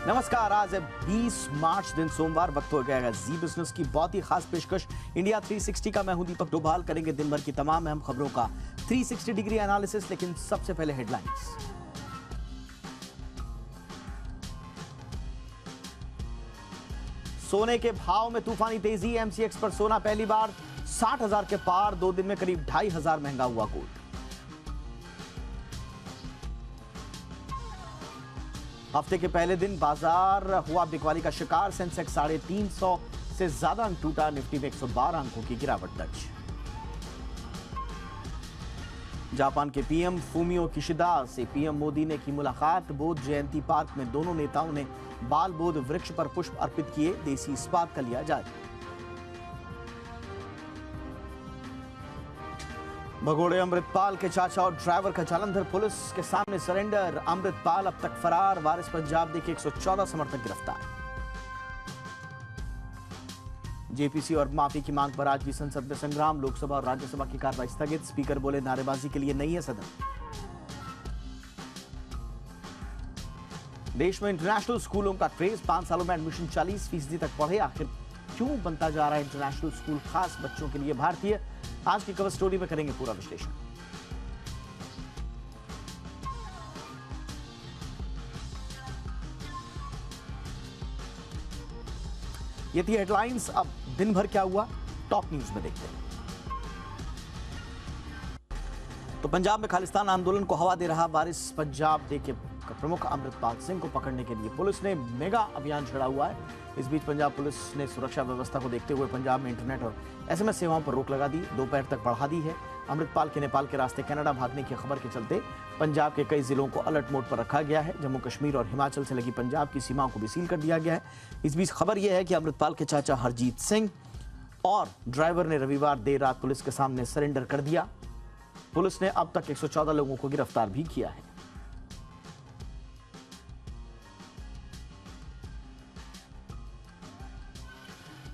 नमस्कार, आज है 20 मार्च दिन सोमवार। वक्त हो गया जी बिजनेस की बहुत ही खास पेशकश इंडिया 360 का। मैं हूं दीपक डोभाल। करेंगे दिन भर की तमाम अहम खबरों का 360 डिग्री एनालिसिस, लेकिन सबसे पहले हेडलाइंस। सोने के भाव में तूफानी तेजी। एमसीएक्स पर सोना पहली बार 60,000 के पार। 2 दिन में करीब 2,500 महंगा हुआ गोल्ड। हफ्ते के पहले दिन बाजार हुआ बिकवाली का शिकार। सेंसेक्स 350 से ज्यादा अंक टूटा। निफ्टी में 112 अंकों की गिरावट दर्ज। जापान के पीएम फूमियो किशिदा से पीएम मोदी ने की मुलाकात। बोध जयंती पार्क में दोनों नेताओं ने बाल बोध वृक्ष पर पुष्प अर्पित किए। देसी इस्पात का लिया जायजा। भगोड़े अमृतपाल के चाचा और ड्राइवर का जालंधर पुलिस के सामने सरेंडर। अमृतपाल अब तक फरार। वारिस पंजाब के 114 समर्थक गिरफ्तार। जेपीसी और माफी की मांग पर आज भी संसद में संग्राम। लोकसभा और राज्यसभा की कार्रवाई स्थगित। स्पीकर बोले नारेबाजी के लिए नहीं है सदन। देश में इंटरनेशनल स्कूलों का क्रेज। 5 सालों में एडमिशन 40% तक बढ़े। आखिर क्यों बनता जा रहा है इंटरनेशनल स्कूल खास बच्चों के लिए भारतीय? आज की कवर स्टोरी में करेंगे पूरा विश्लेषण। ये थी हेडलाइंस। अब दिन भर क्या हुआ टॉप न्यूज में देखते हैं। तो पंजाब में खालिस्तान आंदोलन को हवा दे रहा वारिस पंजाब डे के प्रमुख अमृतपाल सिंह को पकड़ने के लिए पुलिस ने मेगा अभियान छेड़ा हुआ है। इस बीच पंजाब पुलिस ने सुरक्षा व्यवस्था को देखते हुए पंजाब में इंटरनेट और एसएमएस सेवाओं पर रोक लगा दी। दोपहर तक बढ़ा दी है। अमृतपाल के नेपाल के रास्ते कनाडा भागने की खबर के चलते पंजाब के कई जिलों को अलर्ट मोड पर रखा गया है। जम्मू कश्मीर और हिमाचल से लगी पंजाब की सीमाओं को भी सील कर दिया गया है। इस बीच खबर यह है कि अमृतपाल के चाचा हरजीत सिंह और ड्राइवर ने रविवार देर रात पुलिस के सामने सरेंडर कर दिया। पुलिस ने अब तक 114 लोगों को गिरफ्तार भी किया है।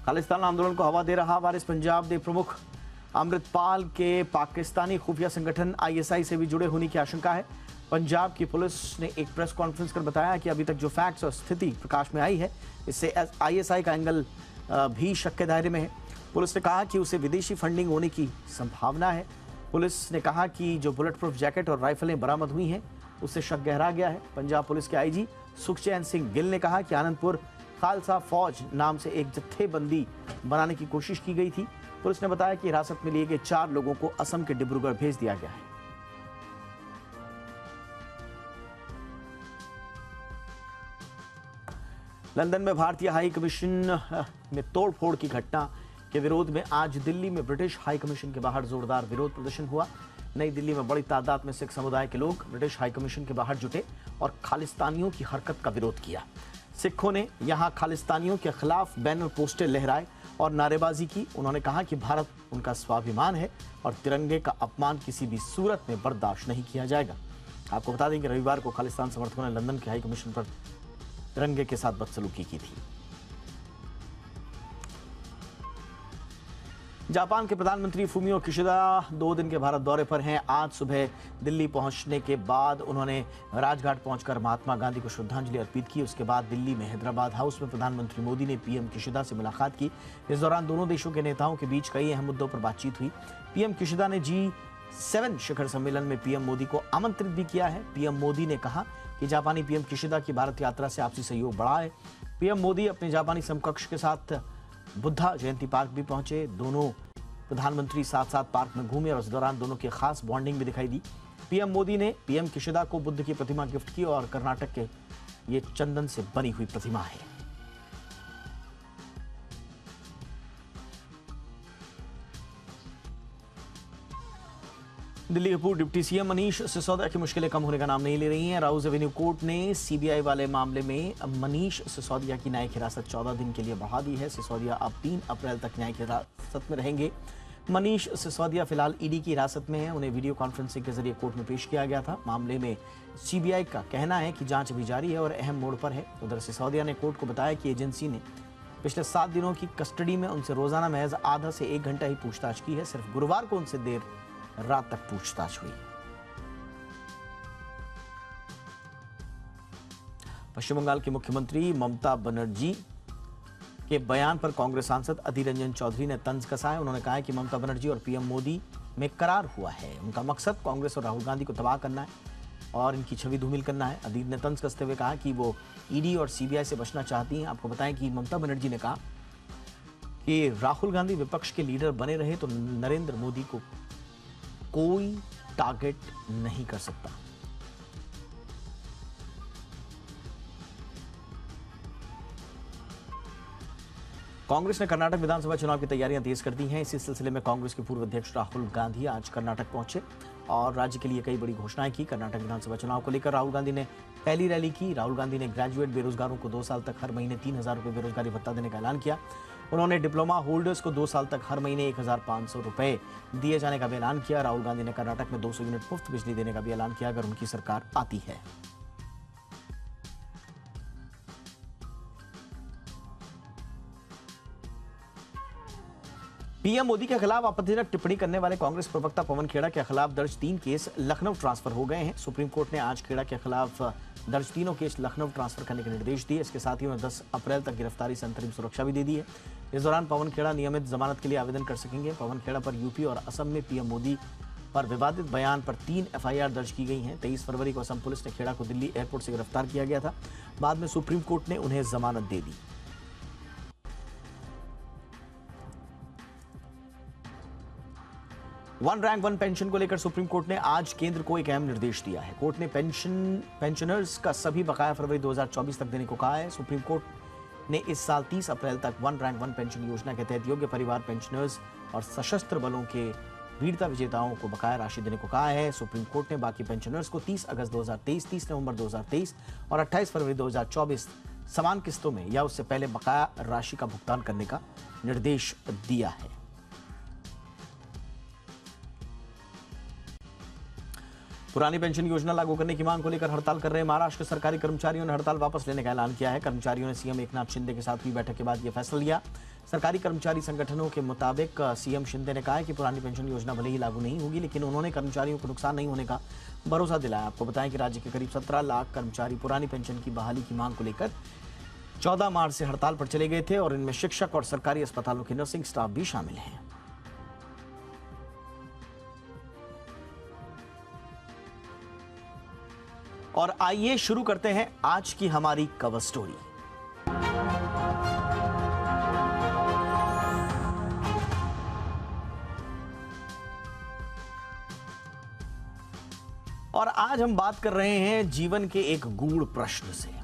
खालिस्तान आंदोलन को हवा दे रहा वारिस पंजाब दे प्रमुख अमृतपाल के पाकिस्तानी खुफिया संगठन आईएसआई से भी जुड़े होने की आशंका है। पंजाब की पुलिस ने एक प्रेस कॉन्फ्रेंस कर बताया कि अभी तक जो फैक्ट्स और स्थिति प्रकाश में आई है, इससे आईएसआई का एंगल भी शक के दायरे में है। पुलिस ने कहा कि उसे विदेशी फंडिंग होने की संभावना है। पुलिस ने कहा कि जो बुलेट प्रूफ जैकेट और राइफलें बरामद हुई हैं, उससे शक गहरा गया है। पंजाब पुलिस के आईजी सुखचैन सिंह गिल ने कहा कि आनंदपुर खालसा फौज नाम से एक जत्थेबंदी बनाने की कोशिश की गई थी। पुलिस ने बताया कि हिरासत में लिए गए 4 लोगों को असम के डिब्रूगढ़ भेज दिया गया है। लंदन में भारतीय हाई कमीशन में तोड़फोड़ की घटना के विरोध में आज दिल्ली में ब्रिटिश हाई कमीशन के बाहर जोरदार विरोध प्रदर्शन हुआ। नई दिल्ली में बड़ी तादाद में सिख समुदाय के लोग ब्रिटिश हाई कमीशन के बाहर जुटे और खालिस्तानियों की हरकत का विरोध किया। सिखों ने यहां खालिस्तानियों के खिलाफ बैनर पोस्टर लहराए और नारेबाजी की। उन्होंने कहा कि भारत उनका स्वाभिमान है और तिरंगे का अपमान किसी भी सूरत में बर्दाश्त नहीं किया जाएगा। आपको बता दें कि रविवार को खालिस्तान समर्थकों ने लंदन के हाई कमीशन पर तिरंगे के साथ बदसलूकी की थी। जापान के प्रधानमंत्री फूमियो किशिदा 2 दिन के भारत दौरे पर हैं। आज सुबह दिल्ली पहुंचने के बाद उन्होंने राजघाट पहुंचकर महात्मा गांधी को श्रद्धांजलि अर्पित की। उसके बाद दिल्ली में हैदराबाद हाउस में प्रधानमंत्री मोदी ने पीएम किशिदा से मुलाकात की। इस दौरान दोनों देशों के नेताओं के बीच कई अहम मुद्दों पर बातचीत हुई। पीएम किशिदा ने G7 शिखर सम्मेलन में पीएम मोदी को आमंत्रित भी किया है। पीएम मोदी ने कहा कि जापानी पीएम किशिदा की भारत यात्रा से आपसी सहयोग बढ़ा है। पीएम मोदी अपने जापानी समकक्ष के साथ बुद्धा जयंती पार्क भी पहुंचे। दोनों प्रधानमंत्री साथ साथ पार्क में घूमे और इस दौरान दोनों की खास बॉन्डिंग भी दिखाई दी। पीएम मोदी ने पीएम किशिदा को बुद्ध की प्रतिमा गिफ्ट की और कर्नाटक के ये चंदन से बनी हुई प्रतिमा है। दिल्ली के पूर्व डिप्टी सीएम मनीष सिसोदिया की मुश्किलें कम होने का नाम नहीं ले रही हैं। राउज एवेन्यू कोर्ट ने सीबीआई वाले मामले में मनीष सिसोदिया की न्यायिक हिरासत 14 दिन के लिए बढ़ा दी है। सिसोदिया अब 3 अप्रैल तक न्यायिक हिरासत में रहेंगे। मनीष सिसोदिया फिलहाल ईडी की हिरासत में है। उन्हें वीडियो कॉन्फ्रेंसिंग के जरिए कोर्ट में पेश किया गया था। मामले में सीबीआई का कहना है कि जांच अभी जारी है और अहम मोड़ पर है। उधर सिसोदिया ने कोर्ट को बताया कि एजेंसी ने पिछले 7 दिनों की कस्टडी में उनसे रोजाना महज आधा से 1 घंटा ही पूछताछ की है। सिर्फ गुरुवार को उनसे देर रात तक पूछताछ हुई। पश्चिम बंगाल की मुख्यमंत्री ममता बनर्जी के बयान पर कांग्रेस सांसद अधीर रंजन चौधरी ने तंज कसा है। उन्होंने कहा है कि ममता बनर्जी और पीएम मोदी में करार हुआ है। उनका मकसद कांग्रेस और राहुल गांधी को तबाह करना है और इनकी छवि धूमिल करना है। अधीर ने तंज कसते हुए कहा कि वो ईडी और सीबीआई से बचना चाहती हैं। आपको बताएं कि ममता बनर्जी ने कहा कि राहुल गांधी विपक्ष के लीडर बने रहे तो नरेंद्र मोदी को कोई टारगेट नहीं कर सकता। कांग्रेस ने कर्नाटक विधानसभा चुनाव की तैयारियां तेज कर दी हैं। इसी सिलसिले में कांग्रेस के पूर्व अध्यक्ष राहुल गांधी आज कर्नाटक पहुंचे और राज्य के लिए कई बड़ी घोषणाएं की। कर्नाटक विधानसभा चुनाव को लेकर राहुल गांधी ने पहली रैली की। राहुल गांधी ने ग्रेजुएट बेरोजगारों को 2 साल तक हर महीने 3,000 रुपये बेरोजगारी भत्ता देने का ऐलान किया। उन्होंने डिप्लोमा होल्डर्स को 2 साल तक हर महीने 1,500 रुपये दिए जाने का भी ऐलान किया। राहुल गांधी ने कर्नाटक में 200 यूनिट मुफ्त बिजली देने का भी ऐलान किया अगर उनकी सरकार आती है। पीएम मोदी के खिलाफ आपत्तिजनक टिप्पणी करने वाले कांग्रेस प्रवक्ता पवन खेड़ा के खिलाफ दर्ज 3 केस लखनऊ ट्रांसफर हो गए हैं। सुप्रीम कोर्ट ने आज खेड़ा के खिलाफ दर्ज तीनों केस लखनऊ ट्रांसफर करने के निर्देश दिए। इसके साथ ही उन्हें 10 अप्रैल तक गिरफ्तारी से अंतरिम सुरक्षा भी दे दी है। इस दौरान पवन खेड़ा नियमित जमानत के लिए आवेदन कर सकेंगे। पवन खेड़ा पर यूपी और असम में पीएम मोदी पर विवादित बयान पर 3 एफआईआर दर्ज की गई हैं। 23 फरवरी को असम पुलिस ने खेड़ा को दिल्ली एयरपोर्ट से गिरफ्तार किया गया था। बाद में सुप्रीम कोर्ट ने उन्हें जमानत दे दी। वन रैंक वन पेंशन को लेकर सुप्रीम कोर्ट ने आज केंद्र को एक अहम निर्देश दिया है। कोर्ट ने पेंशनर्स का सभी बकाया फरवरी 2024 तक देने को कहा है। सुप्रीम कोर्ट ने इस साल 30 अप्रैल तक वन रैंक वन पेंशन योजना के तहत योग्य परिवार पेंशनर्स और सशस्त्र बलों के वीरता विजेताओं को बकाया राशि देने को कहा है। सुप्रीम कोर्ट ने बाकी पेंशनर्स को 30 अगस्त 2023, 30 नवंबर 2023 और 28 फरवरी 2024 समान किस्तों में या उससे पहले बकाया राशि का भुगतान करने का निर्देश दिया है। पुरानी पेंशन योजना लागू करने की मांग को लेकर हड़ताल कर रहे महाराष्ट्र के सरकारी कर्मचारियों ने हड़ताल वापस लेने का ऐलान किया है। कर्मचारियों ने सीएम एकनाथ शिंदे के साथ हुई बैठक के बाद यह फैसला लिया। सरकारी कर्मचारी संगठनों के मुताबिक सीएम शिंदे ने कहा है कि पुरानी पेंशन योजना भले ही लागू नहीं होगी, लेकिन उन्होंने कर्मचारियों को नुकसान नहीं होने का भरोसा दिलाया। आपको बताएं कि राज्य के करीब 17 लाख कर्मचारी पुरानी पेंशन की बहाली की मांग को लेकर 14 मार्च से हड़ताल पर चले गए थे और इनमें शिक्षक और सरकारी अस्पतालों के नर्सिंग स्टाफ भी शामिल हैं। और आइए शुरू करते हैं आज की हमारी कवर स्टोरी। और आज हम बात कर रहे हैं जीवन के एक गूढ़ प्रश्न से।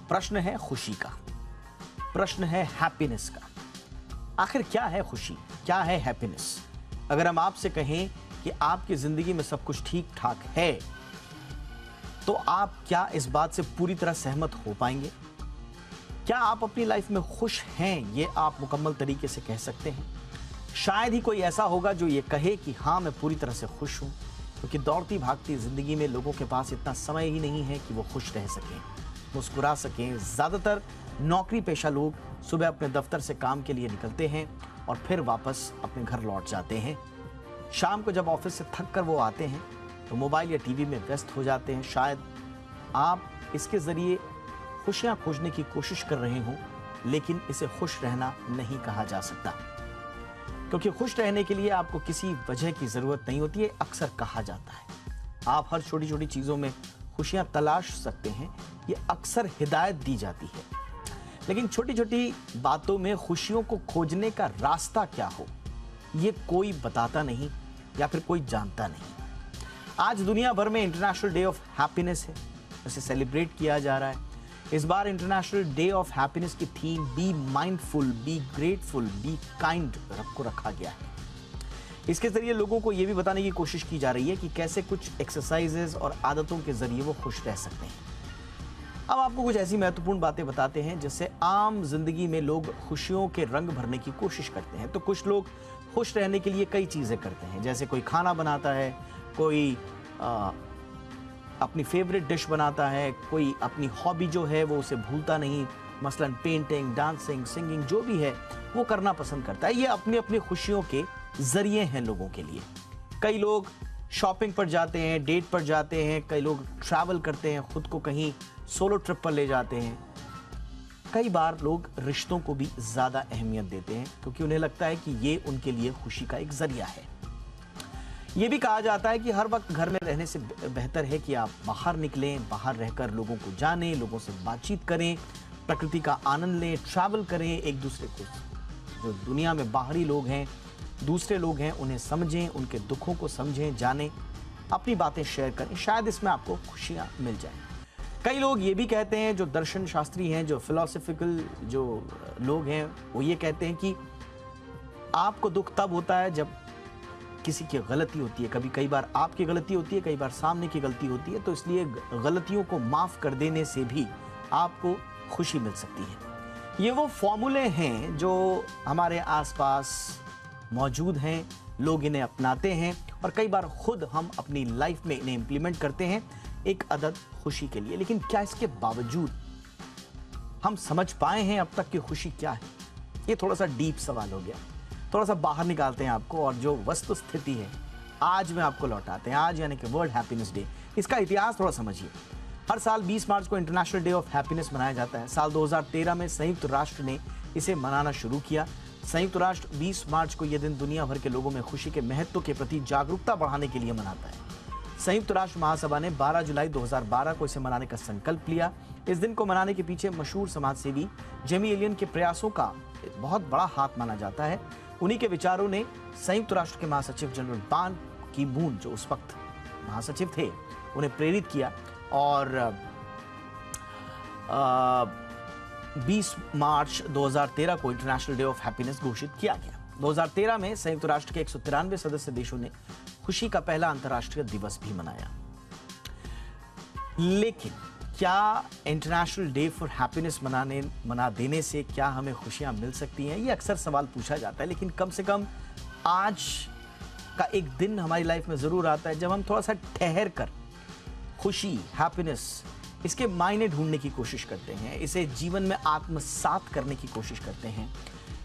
प्रश्न है खुशी का, प्रश्न है हैप्पीनेस का। आखिर क्या है खुशी, क्या है हैप्पीनेस? अगर हम आपसे कहें कि आपकी जिंदगी में सब कुछ ठीक ठाक है, तो आप क्या इस बात से पूरी तरह सहमत हो पाएंगे? क्या आप अपनी लाइफ में खुश हैं, ये आप मुकम्मल तरीके से कह सकते हैं? शायद ही कोई ऐसा होगा जो ये कहे कि हाँ मैं पूरी तरह से खुश हूं, क्योंकि दौड़ती भागती जिंदगी में लोगों के पास इतना समय ही नहीं है कि वो खुश रह सकें, मुस्कुरा सकें। ज्यादातर नौकरी पेशा लोग सुबह अपने दफ्तर से काम के लिए निकलते हैं और फिर वापस अपने घर लौट जाते हैं। शाम को जब ऑफिस से थक कर वो आते हैं तो मोबाइल या टीवी में व्यस्त हो जाते हैं। शायद आप इसके जरिए खुशियां खोजने की कोशिश कर रहे हो, लेकिन इसे खुश रहना नहीं कहा जा सकता, क्योंकि खुश रहने के लिए आपको किसी वजह की जरूरत नहीं होती है, अक्सर कहा जाता है। आप हर छोटी छोटी चीजों में खुशियां तलाश सकते हैं, ये अक्सर हिदायत दी जाती है। लेकिन छोटी छोटी बातों में खुशियों को खोजने का रास्ता क्या हो, ये कोई बताता नहीं या फिर कोई जानता नहीं। आज दुनिया भर में इंटरनेशनल डे ऑफ हैप्पीनेस है, इसे सेलिब्रेट किया जा रहा है। इस बार इंटरनेशनल डे ऑफ हैप्पीनेस की theme be mindful, be grateful, be kind को रखा गया है। इसके जरिए लोगों को यह भी बताने की कोशिश की जा रही है कि कैसे कुछ एक्सरसाइजेज और आदतों के जरिए वो खुश रह सकते हैं। अब आपको कुछ ऐसी महत्वपूर्ण बातें बताते हैं जिससे आम जिंदगी में लोग खुशियों के रंग भरने की कोशिश करते हैं। तो कुछ लोग खुश रहने के लिए कई चीजें करते हैं, जैसे कोई खाना बनाता है, कोई अपनी फेवरेट डिश बनाता है, कोई अपनी हॉबी जो है वो उसे भूलता नहीं, मसलन पेंटिंग, डांसिंग, सिंगिंग, जो भी है वो करना पसंद करता है। ये अपनी अपनी खुशियों के जरिए हैं लोगों के लिए। कई लोग शॉपिंग पर जाते हैं, डेट पर जाते हैं, कई लोग ट्रैवल करते हैं, खुद को कहीं सोलो ट्रिप पर ले जाते हैं। कई बार लोग रिश्तों को भी ज़्यादा अहमियत देते हैं क्योंकि उन्हें लगता है कि ये उनके लिए खुशी का एक जरिया है। ये भी कहा जाता है कि हर वक्त घर में रहने से बेहतर है कि आप बाहर निकलें, बाहर रहकर लोगों को जानें, लोगों से बातचीत करें, प्रकृति का आनंद लें, ट्रैवल करें, एक दूसरे को, जो दुनिया में बाहरी लोग हैं, दूसरे लोग हैं, उन्हें समझें, उनके दुखों को समझें, जानें, अपनी बातें शेयर करें। शायद इसमें आपको खुशियाँ मिल जाएं। कई लोग ये भी कहते हैं, जो दर्शन शास्त्री हैं, जो फिलोसफिकल जो लोग हैं, वो ये कहते हैं कि आपको दुख तब होता है जब किसी की गलती होती है। कई बार आपकी गलती होती है, कई बार सामने की गलती होती है, तो इसलिए गलतियों को माफ कर देने से भी आपको खुशी मिल सकती है। ये वो फॉर्मूले हैं जो हमारे आसपास मौजूद हैं, लोग इन्हें अपनाते हैं और कई बार खुद हम अपनी लाइफ में इन्हें इंप्लीमेंट करते हैं एक अदद खुशी के लिए। लेकिन क्या इसके बावजूद हम समझ पाए हैं अब तक कि खुशी क्या है? ये थोड़ा सा डीप सवाल हो गया। थोड़ा सा बाहर निकालते हैं आपको और जो वस्तु स्थिति है आज में आपको लौटाते हैं। आज यानी कि वर्ल्ड हैप्पीनेस डे, इसका इतिहास थोड़ा समझिए। हर साल 20 मार्च को इंटरनेशनल डे ऑफ हैप्पीनेस मनाया जाता है। साल 2013 में संयुक्त राष्ट्र ने इसे मनाना शुरू किया। संयुक्त राष्ट्र 20 मार्च को यह दिन दुनिया भर के लोगों में खुशी के महत्व के प्रति जागरूकता बढ़ाने के लिए मनाता है। संयुक्त राष्ट्र महासभा ने 12 जुलाई 2012 को इसे मनाने का संकल्प लिया। इस दिन को मनाने के पीछे मशहूर समाजसेवी जेमी एलियन के प्रयासों का बहुत बड़ा हाथ माना जाता है। उन्हीं के विचारों ने संयुक्त राष्ट्र के महासचिव जनरल बान की मून, जो उस वक्त महासचिव थे, उन्हें प्रेरित किया और 20 मार्च 2013 को इंटरनेशनल डे ऑफ हैप्पीनेस घोषित किया गया। 2013 में संयुक्त राष्ट्र के 193 सदस्य देशों ने खुशी का पहला अंतर्राष्ट्रीय दिवस भी मनाया। लेकिन क्या इंटरनेशनल डे फॉर हैप्पीनेस मना देने से क्या हमें खुशियां मिल सकती हैं? ये अक्सर सवाल पूछा जाता है। लेकिन कम से कम आज का एक दिन हमारी लाइफ में जरूर आता है जब हम थोड़ा सा ठहर कर खुशी, हैप्पीनेस, इसके मायने ढूंढने की कोशिश करते हैं, इसे जीवन में आत्मसात करने की कोशिश करते हैं।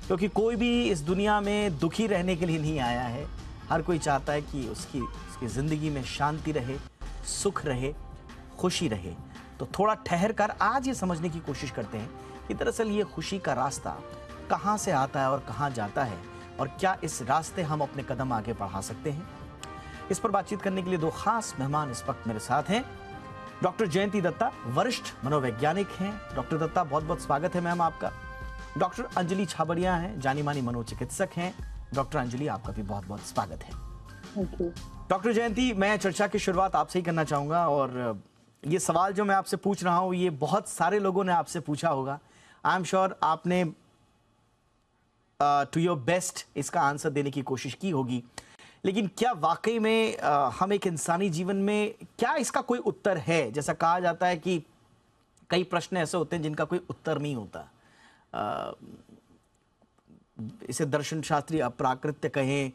क्योंकि कोई भी इस दुनिया में दुखी रहने के लिए नहीं आया है। हर कोई चाहता है कि उसकी ज़िंदगी में शांति रहे, सुख रहे, खुशी रहे। तो थोड़ा ठहर कर आज ये समझने की कोशिश करते हैं कि दरअसल ये खुशी का रास्ता कहाँ से आता है और कहाँ जाता है, और क्या इस रास्ते हम अपने कदम आगे बढ़ा सकते हैं। इस पर बातचीत करने के लिए दो खास मेहमान इस वक्त मेरे साथ हैं। डॉक्टर जयंती दत्ता वरिष्ठ मनोवैज्ञानिक हैं। डॉक्टर दत्ता, बहुत बहुत स्वागत है मैम आपका। डॉक्टर अंजलि छाबड़िया हैं, जानी मानी मनोचिकित्सक हैं। डॉक्टर अंजलि, आपका भी बहुत बहुत स्वागत है। डॉक्टर जयंती, मैं चर्चा की शुरुआत आपसे ही करना चाहूंगा और ये सवाल जो मैं आपसे पूछ रहा हूं ये बहुत सारे लोगों ने आपसे पूछा होगा। आई एम श्योर आपने टू योर बेस्ट इसका आंसर देने की कोशिश की होगी। लेकिन क्या वाकई में हम एक इंसानी जीवन में क्या इसका कोई उत्तर है? जैसा कहा जाता है कि कई प्रश्न ऐसे होते हैं जिनका कोई उत्तर नहीं होता। इसे दर्शन शास्त्री अप्राकृत्य कहें,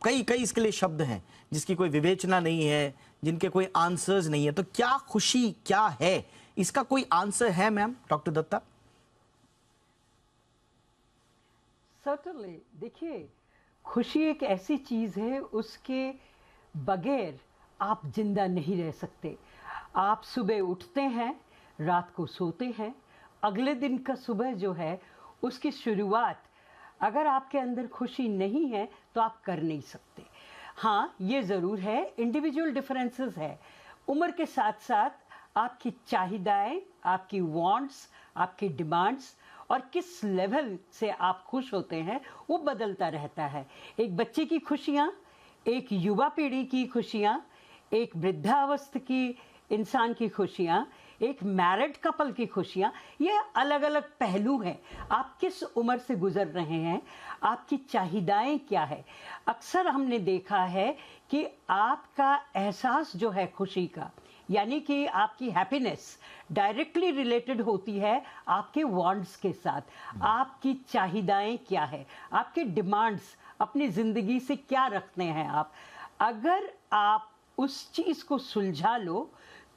कई इसके लिए शब्द हैं जिसकी कोई विवेचना नहीं है, जिनके कोई आंसर्स नहीं है। तो क्या खुशी क्या है, इसका कोई आंसर है मैम? डॉक्टर दत्ता। सर्टनली, देखिए, खुशी एक ऐसी चीज है, उसके बगैर आप जिंदा नहीं रह सकते। आप सुबह उठते हैं, रात को सोते हैं, अगले दिन का सुबह जो है उसकी शुरुआत अगर आपके अंदर खुशी नहीं है तो आप कर नहीं सकते। हाँ, ये ज़रूर है, इंडिविजुअल डिफरेंसेस है। उम्र के साथ साथ आपकी चाहिदाएँ, आपकी वांट्स, आपकी डिमांड्स और किस लेवल से आप खुश होते हैं वो बदलता रहता है। एक बच्चे की खुशियाँ, एक युवा पीढ़ी की खुशियाँ, एक वृद्धावस्था की इंसान की खुशियाँ, एक मैरिड कपल की खुशियाँ, ये अलग अलग पहलू हैं। आप किस उम्र से गुजर रहे हैं, आपकी चाहिदाएँ क्या है। अक्सर हमने देखा है कि आपका एहसास जो है खुशी का, यानी कि आपकी हैप्पीनेस डायरेक्टली रिलेटेड होती है आपके वांट्स के साथ। आपकी चाहिदाएँ क्या है, आपके डिमांड्स, अपनी ज़िंदगी से क्या रखते हैं आप। अगर आप उस चीज़ को सुलझा लो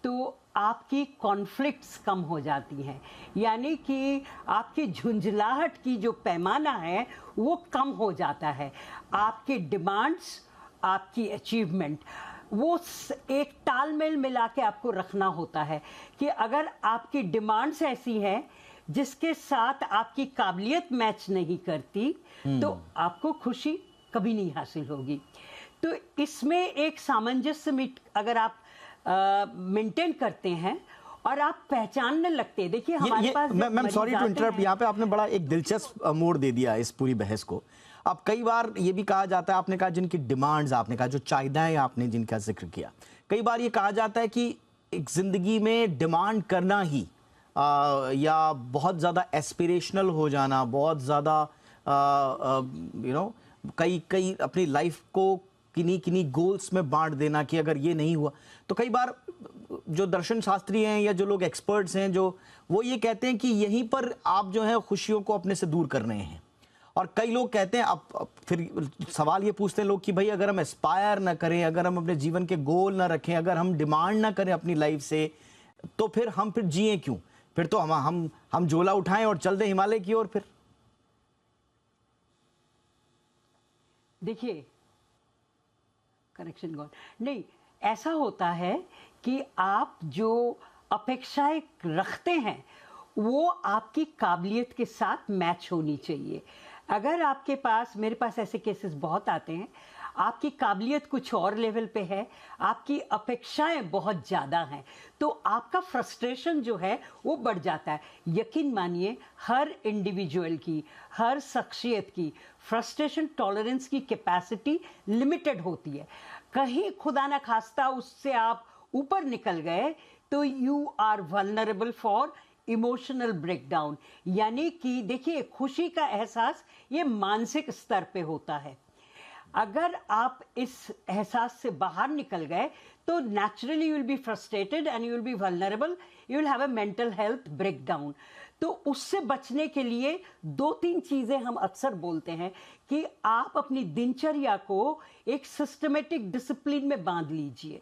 तो आपकी कॉन्फ्लिक्ट्स कम हो जाती हैं, यानी कि आपकी झुंझलाहट की जो पैमाना है वो कम हो जाता है। आपके डिमांड्स आपकी अचीवमेंट, वो एक तालमेल मिला के आपको रखना होता है कि अगर आपकी डिमांड्स ऐसी हैं जिसके साथ आपकी काबिलियत मैच नहीं करती, तो आपको खुशी कभी नहीं हासिल होगी। तो इसमें एक सामंजस्य अगर आप मेंटेन करते हैं और आप पहचानने लगते हैं, देखिए हमारे पास मैम सॉरी टू इंटरप्ट, यहाँ पे आपने बड़ा एक दिलचस्प मोड़ दे दिया इस पूरी बहस को। अब कई बार ये भी कहा जाता है, आपने कहा जिनकी डिमांड्स, आपने कहा जो चाहिदाएं आपने जिनका जिक्र किया, कई बार ये कहा जाता है कि एक जिंदगी में डिमांड करना ही या बहुत ज़्यादा एस्पिरेशनल हो जाना, बहुत ज़्यादा कई अपनी लाइफ को किन्हीं किन्हीं गोल्स में बांट देना कि अगर ये नहीं हुआ तो कई बार जो दर्शन शास्त्री हैं या जो लोग एक्सपर्ट्स हैं जो वो ये कहते हैं कि यहीं पर आप जो है खुशियों को अपने से दूर कर रहे हैं। और कई लोग कहते हैं, अब फिर सवाल ये पूछते हैं लोग कि भाई अगर हम एस्पायर ना करें, अगर हम अपने जीवन के गोल ना रखें, अगर हम डिमांड ना करें अपनी लाइफ से, तो फिर जिए क्यों? फिर तो हम झोला उठाएं और चल दें हिमालय की ओर। फिर देखिए, कनेक्शन गॉन नहीं, ऐसा होता है कि आप जो अपेक्षाएं रखते हैं वो आपकी काबिलियत के साथ मैच होनी चाहिए। अगर आपके पास, मेरे पास ऐसे केसेस बहुत आते हैं, आपकी काबिलियत कुछ और लेवल पे है, आपकी अपेक्षाएं बहुत ज़्यादा हैं, तो आपका फ्रस्ट्रेशन जो है वो बढ़ जाता है। यकीन मानिए, हर इंडिविजुअल की, हर शख्सियत की फ्रस्ट्रेशन टॉलरेंस की कैपेसिटी लिमिटेड होती है। कहीं खुदा ना खास्ता उससे आप ऊपर निकल गए तो you are vulnerable for emotional breakdown. यानी कि देखिए, खुशी का एहसास ये मानसिक स्तर पे होता है। अगर आप इस एहसास से बाहर निकल गए तो naturally you will be frustrated and you will be vulnerable, you will have a mental health breakdown. तो उससे बचने के लिए 2-3 चीजें हम अक्सर बोलते हैं कि आप अपनी दिनचर्या को एक सिस्टमेटिक डिसिप्लिन में बांध लीजिए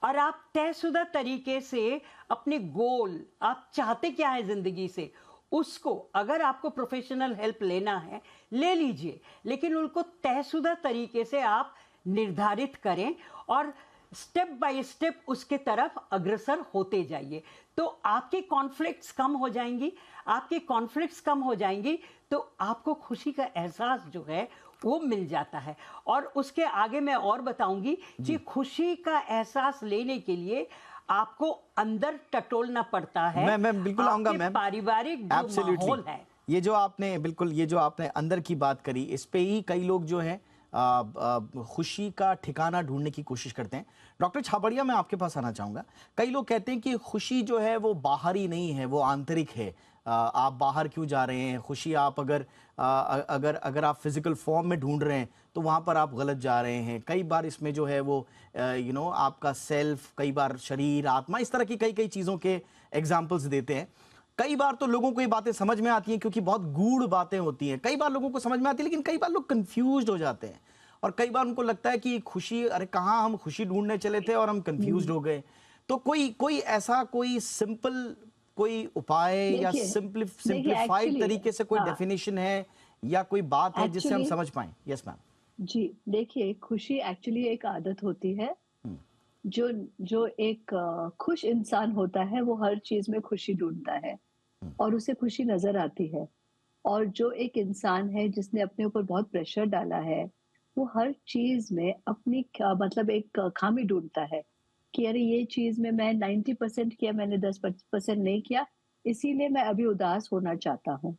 और आप तयशुदा तरीके से अपने गोल, आप चाहते क्या है जिंदगी से, उसको, अगर आपको प्रोफेशनल हेल्प लेना है ले लीजिए, लेकिन उनको तयशुदा तरीके से आप निर्धारित करें और स्टेप बाय स्टेप उसके तरफ अग्रसर होते जाइए। तो आपके कॉन्फ्लिक्ट्स कम हो जाएंगी, आपके कॉन्फ्लिक्ट्स कम हो जाएंगी तो आपको खुशी का एहसास जो है वो मिल जाता है। और उसके आगे मैं और बताऊंगी कि खुशी का एहसास लेने के लिए आपको अंदर टटोलना पड़ता है। मैं बिल्कुल आऊंगा मैम। पारिवारिक जो माहौल है, ये जो आपने अंदर की बात करी, इस पे ही कई लोग जो है खुशी का ठिकाना ढूंढने की कोशिश करते हैं। डॉक्टर छाबड़िया, मैं आपके पास आना चाहूंगा। कई लोग कहते हैं कि खुशी जो है वो बाहरी नहीं है, वो आंतरिक है। आप बाहर क्यों जा रहे हैं? खुशी आप अगर आप फिजिकल फॉर्म में ढूंढ रहे हैं तो वहां पर आप गलत जा रहे हैं। कई बार इसमें जो है वो आपका सेल्फ, कई बार शरीर, आत्मा, इस तरह की कई चीजों के एग्जाम्पल्स देते हैं। कई बार तो लोगों को ये बातें समझ में आती हैं क्योंकि बहुत गूढ़ बातें होती हैं। कई बार लोगों को समझ में आती है, लेकिन कई बार लोग कंफ्यूज्ड हो जाते हैं और कई बार उनको लगता है कि खुशी, अरे कहाँ हम खुशी ढूंढने चले थे और हम कंफ्यूज्ड हो गए। तो कोई ऐसा कोई सिंपल कोई उपाय या सिंप्लीफाइड तरीके से कोई डेफिनेशन है या कोई बात है जिससे हम समझ पाएं? Yes ma'am. जी, देखिए, खुशी एक्चुअली एक आदत होती है। जो जो एक खुश इंसान होता है वो हर चीज में खुशी ढूंढता है और उसे खुशी नजर आती है। और जो एक इंसान है जिसने अपने ऊपर बहुत प्रेशर डाला है, वो हर चीज में अपनी मतलब एक खामी ढूंढता है कि अरे ये चीज में मैं 90% किया, मैंने 10% नहीं किया, इसीलिए मैं अभी उदास होना चाहता हूँ।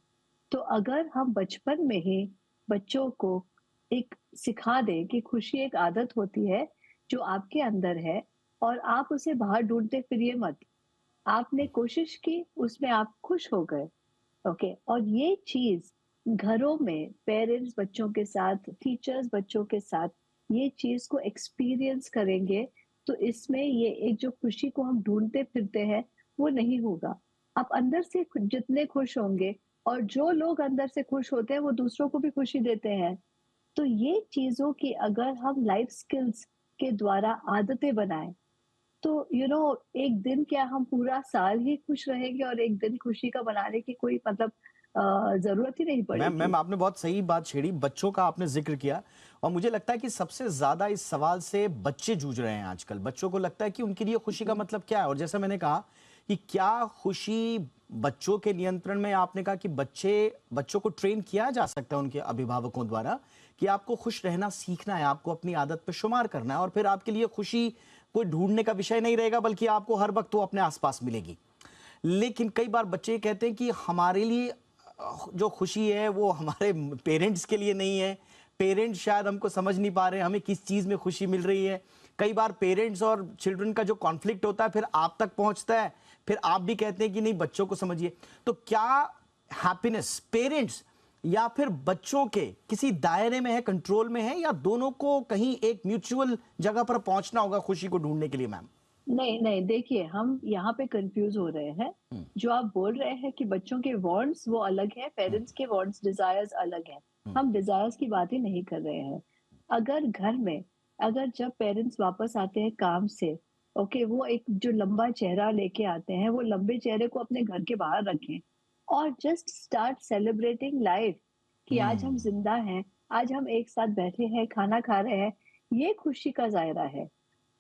तो अगर हम बचपन में ही बच्चों को एक सिखा दें कि खुशी एक आदत होती है जो आपके अंदर है और आप उसे बाहर ढूंढते फिरिए मत। आपने कोशिश की, उसमें आप खुश हो गए। ओके, और ये चीज घरों में पेरेंट्स बच्चों के साथ, टीचर्स बच्चों के साथ ये चीज को एक्सपीरियंस करेंगे तो इसमें ये एक जो खुशी को हम ढूंढते फिरते हैं वो नहीं होगा। आप अंदर से जितने खुश होंगे और जो लोग अंदर से खुश होते हैं वो दूसरों को भी खुशी देते हैं। तो ये चीजों की अगर हम लाइफ स्किल्स के द्वारा आदतें बनाएं तो एक दिन क्या, हम पूरा साल ही खुश रहेंगे और एक दिन खुशी का बनाने की कोई मतलब जरूरत ही नहीं मैम पड़ेगी। आपने बहुत सही बात छेड़ी, बच्चों का आपने जिक्र किया और मुझे लगता है कि सबसे ज्यादा इस सवाल से बच्चे जूझ रहे हैं आजकल। बच्चों को लगता है कि उनके लिए खुशी का मतलब क्या है, और जैसा मैंने कहा कि क्या खुशी बच्चों के नियंत्रण में, आपने कहा कि बच्चों को ट्रेन किया जा सकता है उनके अभिभावकों द्वारा कि आपको खुश रहना सीखना है, आपको अपनी आदत पे शुमार करना है और फिर आपके लिए खुशी कोई ढूंढने का विषय नहीं रहेगा, बल्कि आपको हर वक्त वो अपने आसपास मिलेगी। लेकिन कई बार बच्चे ये कहते हैं कि हमारे लिए जो खुशी है वो हमारे पेरेंट्स के लिए नहीं है, पेरेंट्स शायद हमको समझ नहीं पा रहे हमें किस चीज में खुशी मिल रही है। कई बार पेरेंट्स और चिल्ड्रन का जो कॉन्फ्लिक्ट होता है फिर आप तक पहुंचता है, फिर आप भी कहते हैं कि नहीं बच्चों को समझिए। तो क्या हैप्पीनेस पेरेंट्स या फिर बच्चों के किसी दायरे में है, कंट्रोल में है, या दोनों को कहीं एक म्यूचुअल जगह पर पहुंचना होगा खुशी को ढूंढने के लिए? मैम नहीं नहीं, देखिए हम यहाँ पे कंफ्यूज हो रहे हैं। जो आप बोल रहे हैं कि बच्चों के वांट्स वो अलग है, पेरेंट्स के वांट्स डिजायर्स अलग है। हम डिजायर्स की बात ही नहीं कर रहे हैं। अगर घर में, अगर जब पेरेंट्स वापस आते हैं काम से, ओके, वो एक जो लंबा चेहरा लेके आते हैं, वो लंबे चेहरे को अपने घर के बाहर रखें और जस्ट स्टार्ट सेलिब्रेटिंग लाइफ कि आज हम जिंदा हैं, आज हम एक साथ बैठे हैं, खाना खा रहे हैं, ये खुशी का जायरा है।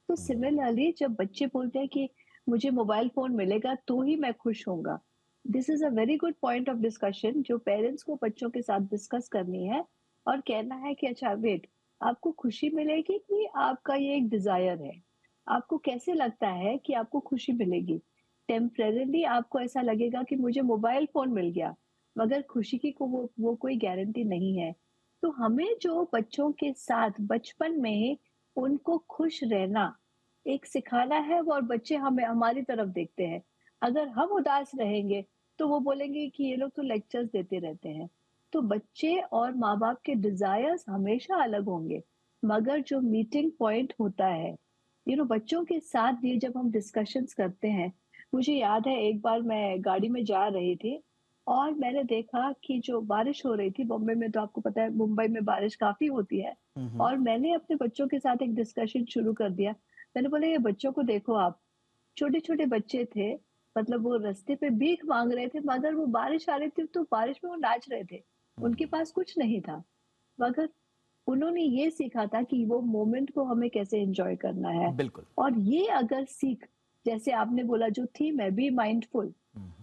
तो सिमिलरली जब बच्चे बोलते हैं कि मुझे मोबाइल फोन मिलेगा तो ही मैं खुश होऊंगा, this is a very good point of discussion जो पेरेंट्स को बच्चों के साथ डिस्कस करनी है और कहना है कि अच्छा वेट, आपको खुशी मिलेगी कि आपका ये एक डिजायर है? आपको कैसे लगता है कि आपको खुशी मिलेगी? टेम्परेरीली आपको ऐसा लगेगा कि मुझे मोबाइल फोन मिल गया, मगर खुशी की को वो कोई गारंटी नहीं है। तो हमें जो बच्चों के साथ बचपन में उनको खुश रहना एक सिखाना है, वो और बच्चे हमें हमारी तरफ देखते हैं। अगर हम उदास रहेंगे तो वो बोलेंगे कि ये लोग तो लेक्चर्स देते रहते हैं। तो बच्चे और माँ-बाप के डिजायर्स हमेशा अलग होंगे, मगर जो मीटिंग पॉइंट होता है, बच्चों के साथ ये जब हम डिस्कशंस करते हैं। मुझे याद है एक बार मैं गाड़ी में जा रही थी और मैंने देखा कि जो बारिश हो रही थी बॉम्बे में, तो आपको पता है मुंबई में बारिश काफी होती है। और मैंने अपने बच्चों के साथ एक डिस्कशन शुरू कर दिया। मैंने बोला ये बच्चों को देखो आप, छोटे-छोटे बच्चे थे, मतलब वो रास्ते पे भीख माँग रहे थे, मगर वो बारिश आ रही थी तो बारिश में वो नाच रहे थे। उनके पास कुछ नहीं था, मगर उन्होंने ये सीखा था कि वो मोमेंट को हमें कैसे एन्जॉय करना है। बिल्कुल। और ये अगर सीख, जैसे आपने बोला जो थीम है बी माइंडफुल,